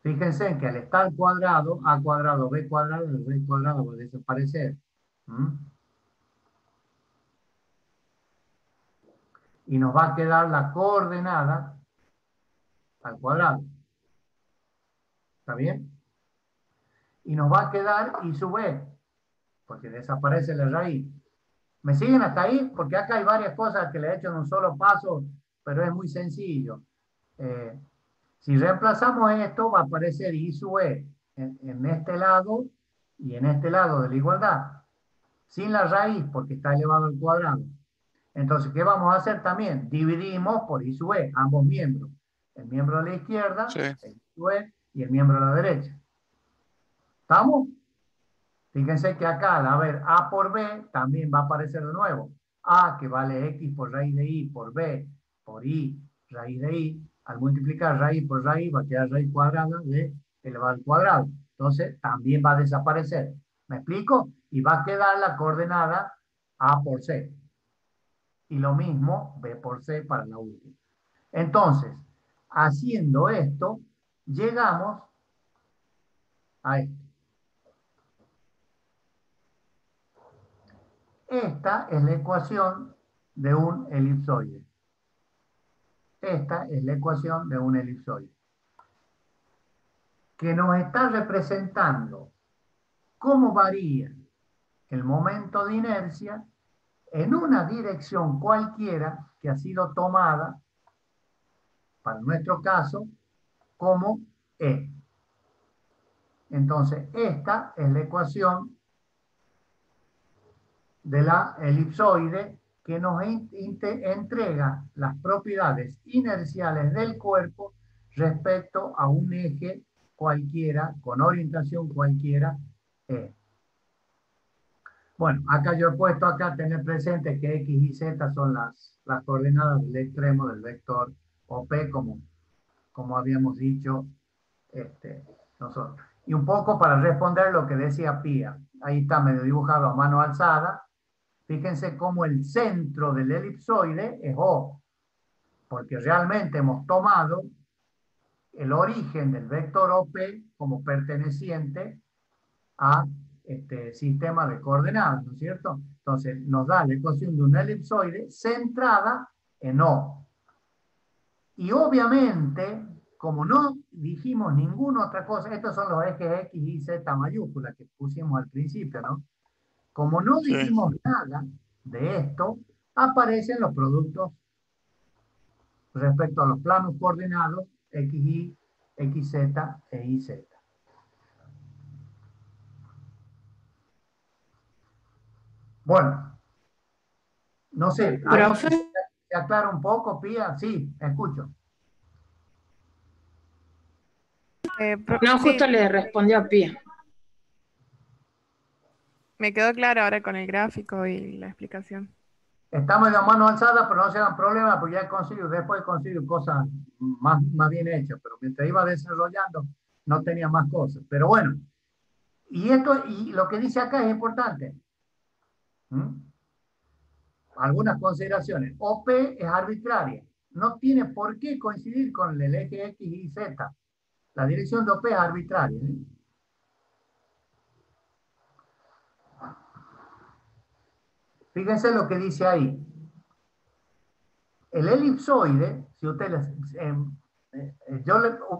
Fíjense que al estar cuadrado, A cuadrado, B cuadrado, el B cuadrado va a desaparecer. Y nos va a quedar la coordenada al cuadrado. ¿Está bien? Y nos va a quedar Y sub B, porque desaparece la raíz. ¿Me siguen hasta ahí? Porque acá hay varias cosas que le he hecho en un solo paso, pero es muy sencillo. Si reemplazamos esto, va a aparecer Y sub E en este lado y en este lado de la igualdad. Sin la raíz, porque está elevado al cuadrado. Entonces, ¿qué vamos a hacer también? Dividimos por Y sub E, ambos miembros. El miembro de la izquierda, Sí. el Y sub E, y el miembro de la derecha. ¿Estamos? Fíjense que acá, a ver, A por B también va a aparecer de nuevo. A, que vale X por raíz de Y, por B, por Y, raíz de Y. Al multiplicar raíz por raíz, va a quedar raíz cuadrada de elevado al cuadrado. Entonces, también va a desaparecer. ¿Me explico? Y va a quedar la coordenada A por C. Y lo mismo B por C para la última. Entonces, haciendo esto, llegamos a esto. Esta es la ecuación de un elipsoide. Esta es la ecuación de un elipsoide, que nos está representando cómo varía el momento de inercia en una dirección cualquiera que ha sido tomada, para nuestro caso, como E. Entonces, esta es la ecuación de la elipsoide que nos entrega las propiedades inerciales del cuerpo respecto a un eje cualquiera, con orientación cualquiera, E. Bueno, acá yo he puesto acá tener presente que X y Z son las coordenadas del extremo del vector OP, como habíamos dicho nosotros. Y un poco para responder lo que decía Pía. Ahí está medio dibujado a mano alzada. Fíjense cómo el centro del elipsoide es O, porque realmente hemos tomado el origen del vector OP como perteneciente a este sistema de coordenadas, ¿no es cierto? Entonces nos da la ecuación de un elipsoide centrada en O. Y obviamente, como no dijimos ninguna otra cosa, estos son los ejes X y Z mayúsculas que pusimos al principio, ¿no? Como no dijimos nada de esto, aparecen los productos respecto a los planos coordenados X, Y XZ e YZ. Bueno, no sé, Profe. ¿se aclara un poco, Pía? Sí, escucho. No, Sí, justo le respondió a Pía. me quedó claro ahora con el gráfico y la explicación. Estamos de mano alzada, pero no se hagan problemas, porque ya he conseguido, después he conseguido cosas más bien hechas, pero mientras iba desarrollando no tenía más cosas. Pero bueno, y lo que dice acá es importante. Algunas consideraciones. OP es arbitraria. No tiene por qué coincidir con el eje X y Z. La dirección de OP es arbitraria. Fíjense lo que dice ahí. El elipsoide, si ustedes,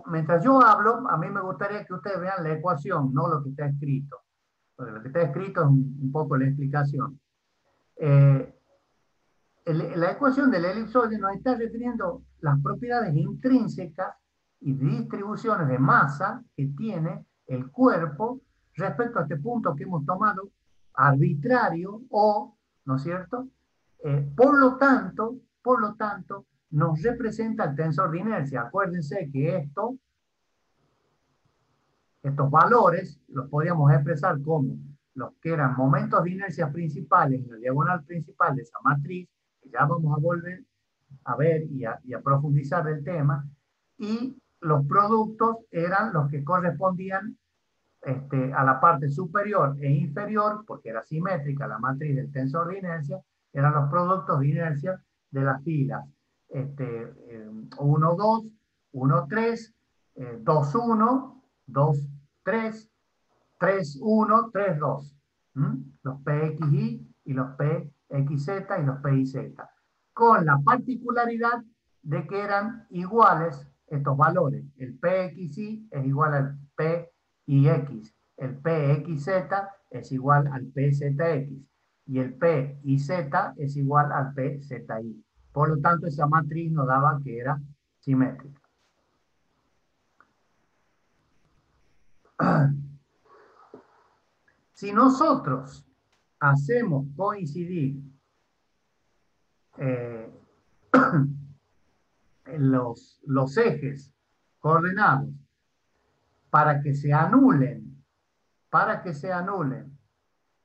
mientras yo hablo, a mí me gustaría que ustedes vean la ecuación, no lo que está escrito. Porque lo que está escrito es un poco la explicación. La ecuación del elipsoide nos está refiriendo las propiedades intrínsecas y distribuciones de masa que tiene el cuerpo respecto a este punto que hemos tomado arbitrario o, ¿no es cierto? Por lo tanto, nos representa el tensor de inercia. Acuérdense que estos valores los podíamos expresar como los que eran momentos de inercia principales en la diagonal principal de esa matriz, que ya vamos a volver a ver y a profundizar del tema, y los productos eran los que correspondían a la parte superior e inferior, porque era simétrica la matriz del tensor de inercia, eran los productos de inercia de las filas 1, 2, 1, 3, 2, 1, 2, 3, 3, 1, 3, 2. Los PXY y los PXZ y los PYZ. Con la particularidad de que eran iguales estos valores. El PXY es igual al PYX. El PXZ es igual al PZX. Y el PYZ es igual al PZY. Por lo tanto, esa matriz nos daba que era simétrica. Si nosotros hacemos coincidir los ejes coordenados para que se anulen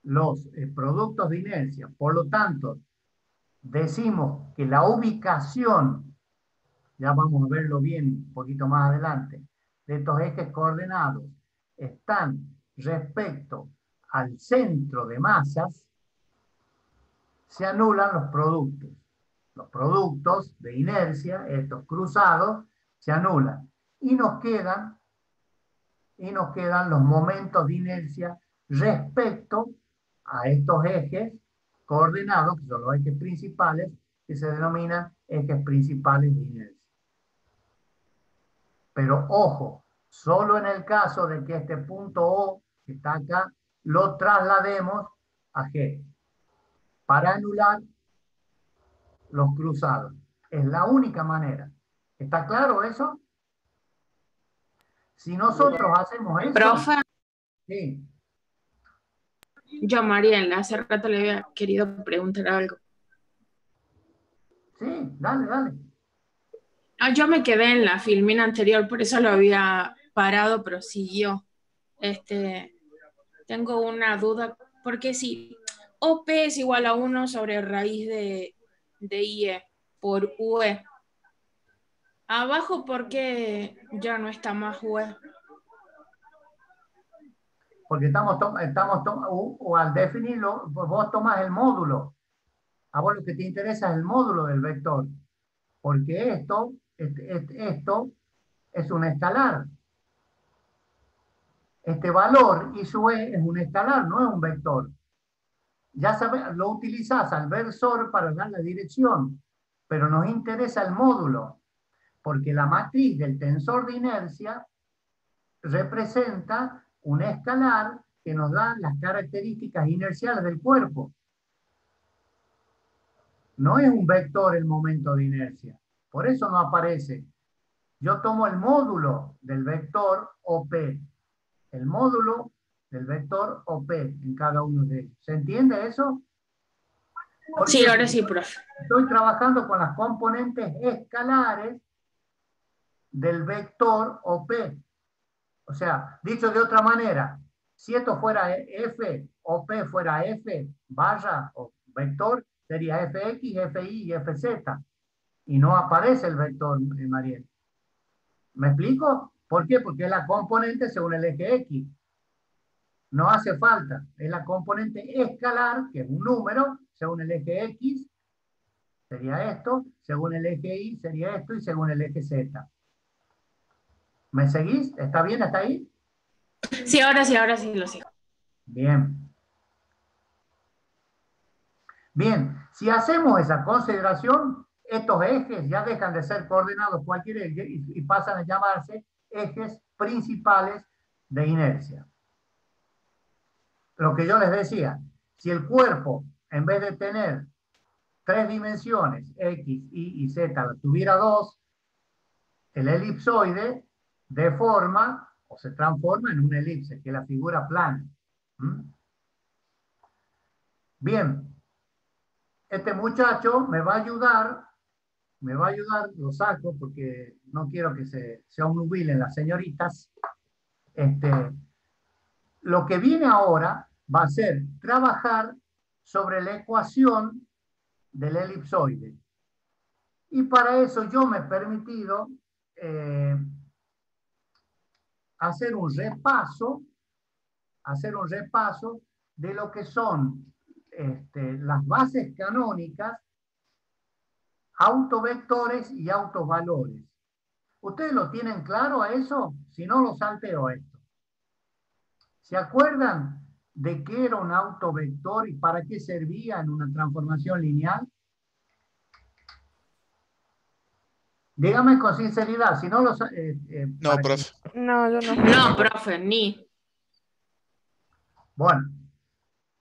los productos de inercia, por lo tanto, decimos que la ubicación, ya vamos a verlo bien un poquito más adelante, de estos ejes coordenados están respecto al centro de masas, se anulan los productos. Los productos de inercia, estos cruzados, se anulan. Y nos quedan los momentos de inercia respecto a estos ejes coordenados, que son los ejes principales, que se denominan ejes principales de inercia. Pero ojo, solo en el caso de que este punto O, que está acá, lo traslademos a G, para anular los cruzados. Es la única manera. ¿Está claro eso? Si nosotros hacemos eso... Profe, Sí. yo Mariela, hace rato le había querido preguntar algo. Sí, dale, dale. Ah, yo me quedé en la filmina anterior, por eso lo había parado, pero siguió. Tengo una duda, porque si OP es igual a 1 sobre raíz de IE por UE, abajo, ¿por qué ya no está más UE? Porque o al definirlo, pues vos tomas el módulo. A vos lo que te interesa es el módulo del vector. Porque esto es un escalar. Este valor I sub E es un escalar, no es un vector. Ya sabes, lo utilizás al versor para dar la dirección, pero nos interesa el módulo, porque la matriz del tensor de inercia representa un escalar que nos da las características inerciales del cuerpo. No es un vector el momento de inercia. Por eso no aparece yo tomo el módulo del vector OP. El módulo del vector OP en cada uno de ellos. ¿Se entiende eso? Porque Sí, ahora sí, profe. estoy trabajando con las componentes escalares del vector OP. O sea, dicho de otra manera, si esto fuera F, OP fuera F, barra o vector, sería Fx, Fi y Fz. Y no aparece el vector, Mariel. ¿Me explico? ¿Por qué? Porque es la componente según el eje X. No hace falta. Es la componente escalar, que es un número, según el eje X, sería esto, según el eje Y sería esto, y según el eje Z. ¿Me seguís? ¿Está bien? ¿Está ahí? Sí, ahora sí lo sigo. Bien. Bien, si hacemos esa consideración, estos ejes ya dejan de ser coordenados cualquier eje y pasan a llamarse ejes principales de inercia. Lo que yo les decía, si el cuerpo, en vez de tener 3 dimensiones, X, Y y Z, tuviera 2, el elipsoide deforma o se transforma en una elipse, que es la figura plana. Bien, este muchacho me va a ayudar, lo saco porque no quiero que se obnubilen las señoritas. Lo que viene ahora va a ser trabajar sobre la ecuación del elipsoide. Y para eso yo me he permitido hacer un repaso de lo que son las bases canónicas, autovectores y autovalores. ¿Ustedes lo tienen claro a eso? Si no, lo salteo a esto. ¿Se acuerdan de qué era un autovector y para qué servía en una transformación lineal? Dígame con sinceridad, si no lo... No, profe. No, yo no. No, profe, ni. Bueno,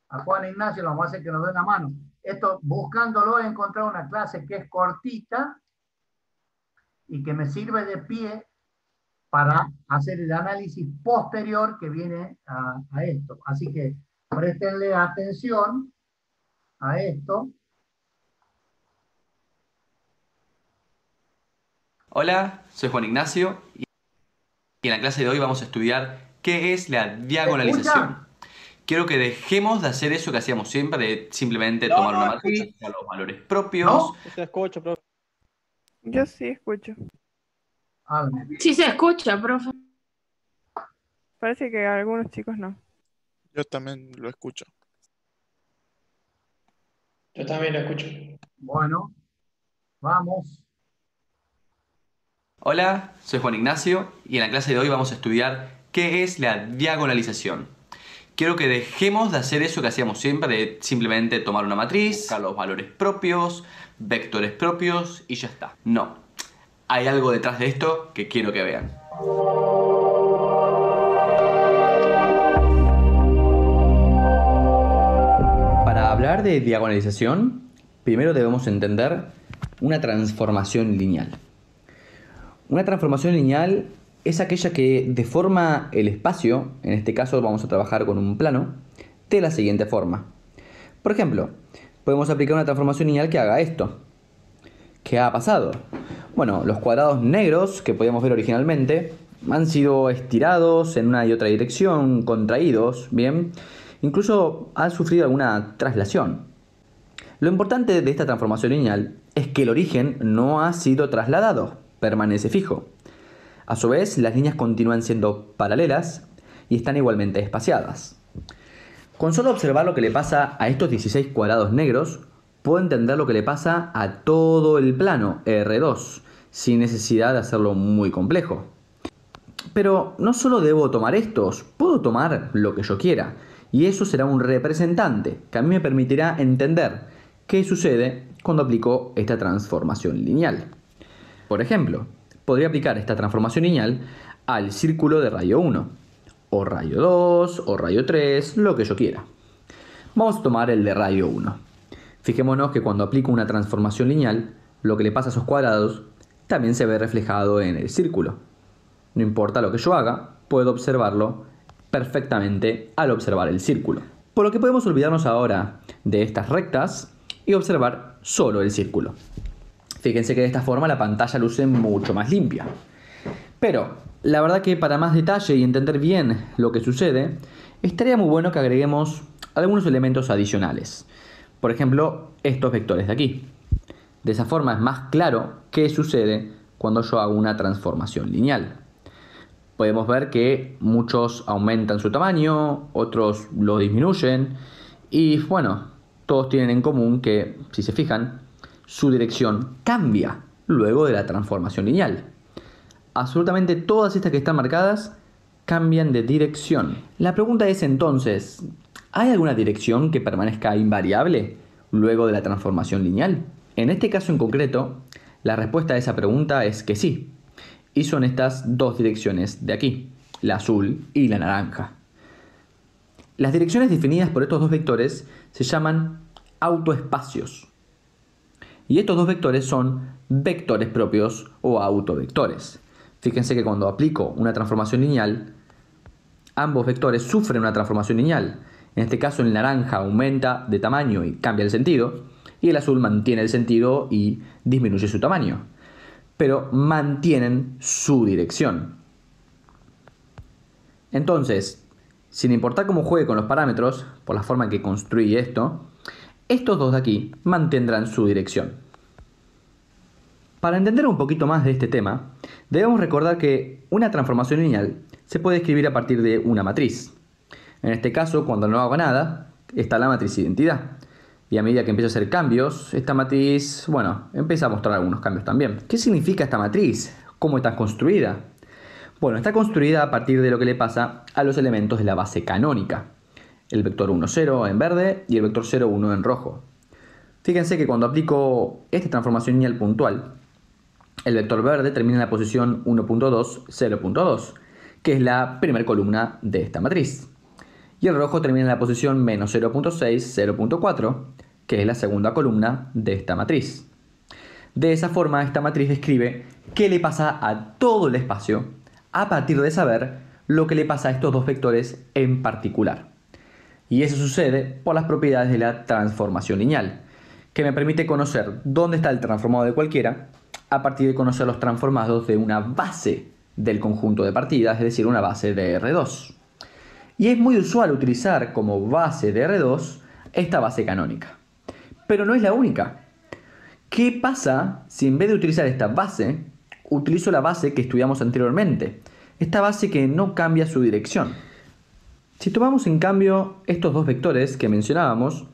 a Juan Ignacio lo vamos a hacer que nos dé una mano. Esto, buscándolo, he encontrado una clase que es cortita y que me sirve de pie para hacer el análisis posterior que viene a esto. Así que préstenle atención a esto. Hola, soy Juan Ignacio y en la clase de hoy vamos a estudiar qué es la diagonalización. Quiero que dejemos de hacer eso que hacíamos siempre, de simplemente tomar una matriz, a los valores propios. No se escucha, profe. Yo sí escucho. Sí se escucha, profe. Parece que algunos chicos no. Yo también lo escucho. Yo también lo escucho. Bueno, vamos. Hola, soy Juan Ignacio y en la clase de hoy vamos a estudiar qué es la diagonalización. Quiero que dejemos de hacer eso que hacíamos siempre, de simplemente tomar una matriz, buscar los valores propios, vectores propios y ya está. No, hay algo detrás de esto que quiero que vean. Para hablar de diagonalización, primero debemos entender una transformación lineal. Una transformación lineal es aquella que deforma el espacio, en este caso vamos a trabajar con un plano, de la siguiente forma. Por ejemplo, podemos aplicar una transformación lineal que haga esto. ¿Qué ha pasado? Bueno, los cuadrados negros que podíamos ver originalmente han sido estirados en una y otra dirección, contraídos, ¿bien? Incluso han sufrido alguna traslación. Lo importante de esta transformación lineal es que el origen no ha sido trasladado, permanece fijo. A su vez, las líneas continúan siendo paralelas y están igualmente espaciadas. Con solo observar lo que le pasa a estos 16 cuadrados negros, puedo entender lo que le pasa a todo el plano R2, sin necesidad de hacerlo muy complejo. Pero no solo debo tomar estos, puedo tomar lo que yo quiera, y eso será un representante que a mí me permitirá entender qué sucede cuando aplico esta transformación lineal. Por ejemplo, podría aplicar esta transformación lineal al círculo de radio 1, o radio 2, o radio 3, lo que yo quiera. Vamos a tomar el de radio 1. Fijémonos que cuando aplico una transformación lineal, lo que le pasa a esos cuadrados también se ve reflejado en el círculo. No importa lo que yo haga, puedo observarlo perfectamente al observar el círculo. Por lo que podemos olvidarnos ahora de estas rectas y observar solo el círculo. Fíjense que de esta forma la pantalla luce mucho más limpia. Pero la verdad que para más detalle y entender bien lo que sucede, estaría muy bueno que agreguemos algunos elementos adicionales. Por ejemplo, estos vectores de aquí. De esa forma es más claro qué sucede cuando yo hago una transformación lineal. Podemos ver que muchos aumentan su tamaño, otros lo disminuyen y bueno, todos tienen en común que, si se fijan, su dirección cambia luego de la transformación lineal. Absolutamente todas estas que están marcadas cambian de dirección. La pregunta es entonces, ¿hay alguna dirección que permanezca invariable luego de la transformación lineal? En este caso en concreto, la respuesta a esa pregunta es que sí. Y son estas dos direcciones de aquí, la azul y la naranja. Las direcciones definidas por estos dos vectores se llaman autoespacios. Y estos dos vectores son vectores propios o autovectores. Fíjense que cuando aplico una transformación lineal, ambos vectores sufren una transformación lineal. En este caso el naranja aumenta de tamaño y cambia el sentido, y el azul mantiene el sentido y disminuye su tamaño. Pero mantienen su dirección. Entonces, sin importar cómo juegue con los parámetros, por la forma en que construí esto, estos dos de aquí mantendrán su dirección. Para entender un poquito más de este tema, debemos recordar que una transformación lineal se puede escribir a partir de una matriz. En este caso, cuando no hago nada, está la matriz identidad. Y a medida que empiezo a hacer cambios, esta matriz, bueno, empieza a mostrar algunos cambios también. ¿Qué significa esta matriz? ¿Cómo está construida? Bueno, está construida a partir de lo que le pasa a los elementos de la base canónica. El vector 1, 0 en verde y el vector 0, 1 en rojo. Fíjense que cuando aplico esta transformación lineal puntual, el vector verde termina en la posición 1.2, 0.2, que es la primera columna de esta matriz. Y el rojo termina en la posición menos 0.6, 0.4, que es la segunda columna de esta matriz. De esa forma, esta matriz describe qué le pasa a todo el espacio a partir de saber lo que le pasa a estos dos vectores en particular. Y eso sucede por las propiedades de la transformación lineal, que me permite conocer dónde está el transformado de cualquiera a partir de conocer los transformados de una base del conjunto de partidas, es decir, una base de R2. Y es muy usual utilizar como base de R2 esta base canónica. Pero no es la única. ¿Qué pasa si en vez de utilizar esta base, utilizo la base que estudiamos anteriormente? Esta base que no cambia su dirección. Si tomamos en cambio estos dos vectores que mencionábamos,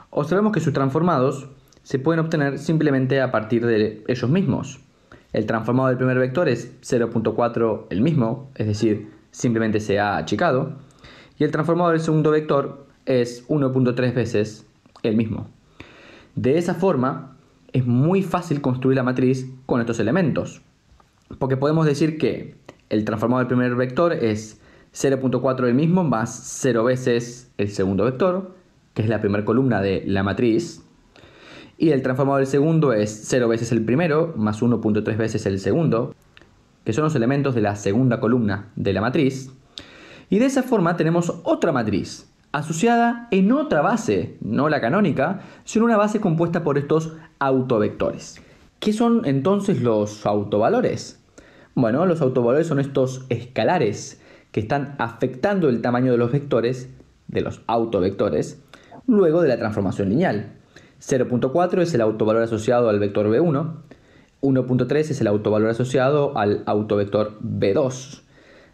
observamos que sus transformados se pueden obtener simplemente a partir de ellos mismos. El transformado del primer vector es 0.4 el mismo, es decir, simplemente se ha achicado. Y el transformado del segundo vector es 1.3 veces el mismo. De esa forma, es muy fácil construir la matriz con estos elementos. Porque podemos decir que el transformado del primer vector es 0.4 el mismo más 0 veces el segundo vector, que es la primera columna de la matriz. Y el transformado del segundo es 0 veces el primero más 1.3 veces el segundo, que son los elementos de la segunda columna de la matriz. Y de esa forma tenemos otra matriz, asociada en otra base, no la canónica, sino una base compuesta por estos autovectores. ¿Qué son entonces los autovalores? Bueno, los autovalores son estos escalares que están afectando el tamaño de los vectores, de los autovectores, luego de la transformación lineal. 0.4 es el autovalor asociado al vector B1, 1.3 es el autovalor asociado al autovector B2.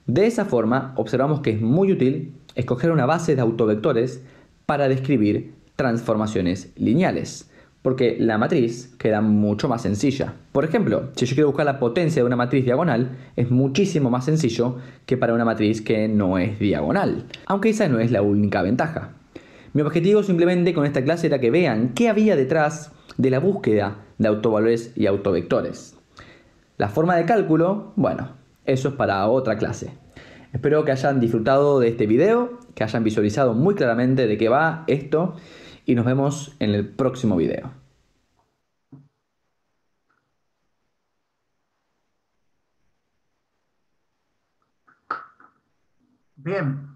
De esa forma, observamos que es muy útil escoger una base de autovectores para describir transformaciones lineales, porque la matriz queda mucho más sencilla. Por ejemplo, si yo quiero buscar la potencia de una matriz diagonal, es muchísimo más sencillo que para una matriz que no es diagonal, aunque esa no es la única ventaja. Mi objetivo simplemente con esta clase era que vean qué había detrás de la búsqueda de autovalores y autovectores. La forma de cálculo, bueno, eso es para otra clase. Espero que hayan disfrutado de este video, que hayan visualizado muy claramente de qué va esto y nos vemos en el próximo video. Bien.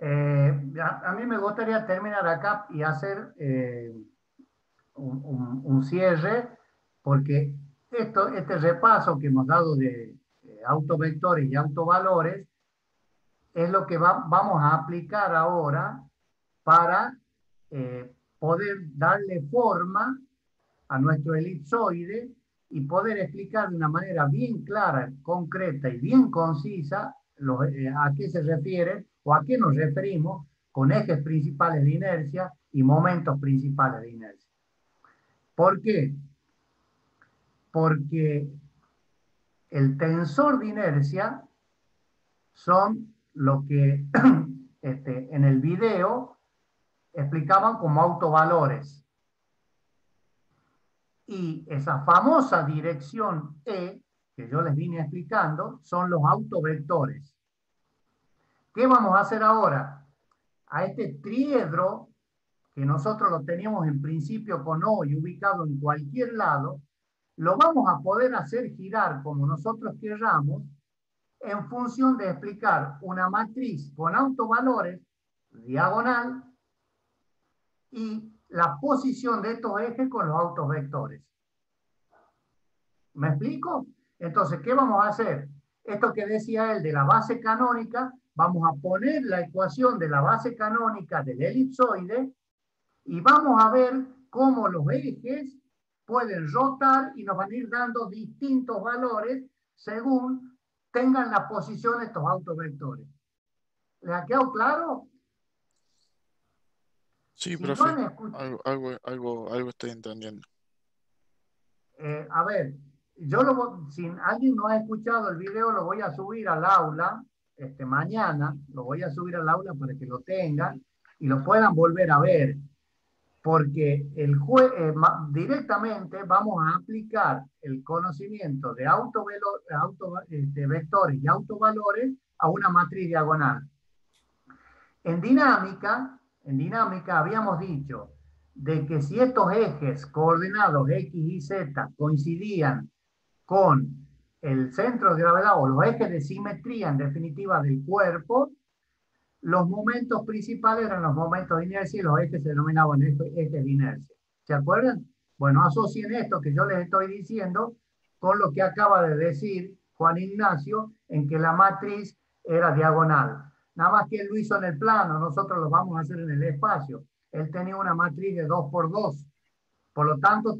A mí me gustaría terminar acá y hacer un cierre, porque este repaso que hemos dado de autovectores y autovalores es lo que vamos a aplicar ahora para poder darle forma a nuestro elipsoide y poder explicar de una manera bien clara, concreta y bien concisa a qué se refiere o a qué nos referimos con ejes principales de inercia y momentos principales de inercia. ¿Por qué? Porque el tensor de inercia son lo que en el video explicaban como autovalores. Y esa famosa dirección E, que yo les vine explicando, son los autovectores. ¿Qué vamos a hacer ahora? A este triedro, que nosotros lo teníamos en principio con O y ubicado en cualquier lado, lo vamos a poder hacer girar como nosotros queramos en función de explicar una matriz con autovalores diagonal y la posición de estos ejes con los autovectores. ¿Me explico? Entonces, ¿qué vamos a hacer? Esto que decía él de la base canónica, vamos a poner la ecuación de la base canónica del elipsoide y vamos a ver cómo los ejes pueden rotar y nos van a ir dando distintos valores según tengan la posición de estos autovectores. ¿Les ha quedado claro? Sí, Si no profe. han escuchado, Algo estoy entendiendo. a ver, si alguien no ha escuchado el video, lo voy a subir al aula mañana, lo voy a subir al aula para que lo tengan y lo puedan volver a ver, porque directamente vamos a aplicar el conocimiento de vectores y autovalores a una matriz diagonal. En dinámica habíamos dicho de que si estos ejes coordenados X y Z coincidían con el centro de gravedad o los ejes de simetría en definitiva del cuerpo, los momentos principales eran los momentos de inercia y los ejes se denominaban ejes de inercia. ¿Se acuerdan? Bueno, asocien esto que yo les estoy diciendo con lo que acaba de decir Juan Ignacio en que la matriz era diagonal. Nada más que él lo hizo en el plano, nosotros lo vamos a hacer en el espacio. Él tenía una matriz de 2 por 2. Por lo tanto,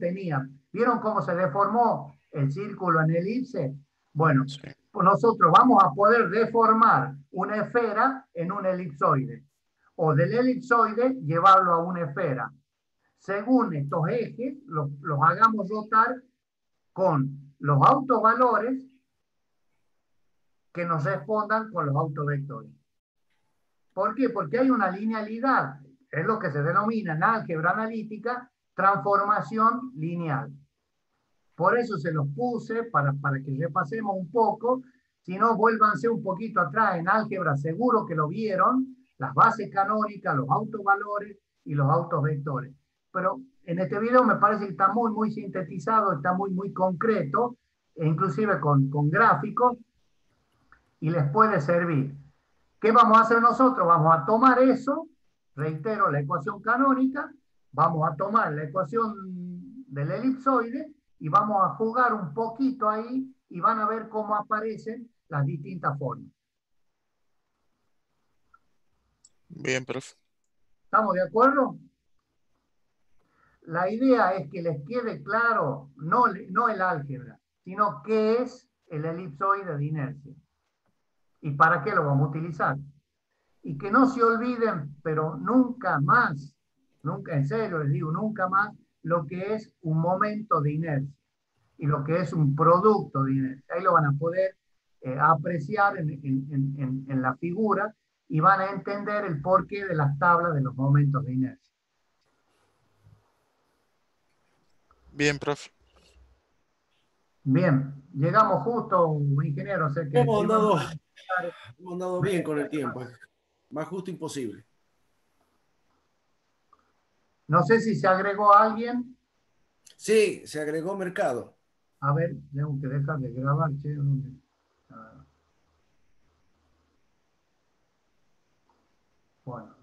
¿vieron cómo se deformó el círculo en elipse? Bueno, Sí. pues nosotros vamos a poder deformar una esfera en un elipsoide. O del elipsoide llevarlo a una esfera. Según estos ejes, los hagamos rotar con los autovalores que nos respondan con los autovectores. ¿Por qué? Porque hay una linealidad. Es lo que se denomina en álgebra analítica transformación lineal. Por eso se los puse para que repasemos un poco. Si no, vuélvanse un poquito atrás en álgebra, seguro que lo vieron, las bases canónicas, los autovalores y los autovectores. Pero en este video me parece que está muy, muy sintetizado, está muy, muy concreto, e inclusive con gráficos, y les puede servir. ¿Qué vamos a hacer nosotros? Vamos a tomar eso, reitero, la ecuación canónica, vamos a tomar la ecuación del elipsoide y vamos a jugar un poquito ahí y van a ver cómo aparecen las distintas formas. Bien, profe. ¿Estamos de acuerdo? La idea es que les quede claro, no el álgebra, sino qué es el elipsoide de inercia y para qué lo vamos a utilizar. Y que no se olviden, pero nunca más, nunca, en serio les digo, nunca más, lo que es un momento de inercia y lo que es un producto de inercia. Ahí lo van a poder apreciar en la figura y van a entender el porqué de las tablas de los momentos de inercia. Bien, profe. Bien, llegamos justo, ingeniero, sé que Hemos andado bien con el tiempo. Más justo imposible. no sé si se agregó alguien. Sí, se agregó mercado. A ver, tengo que dejar de grabar, che. Bueno,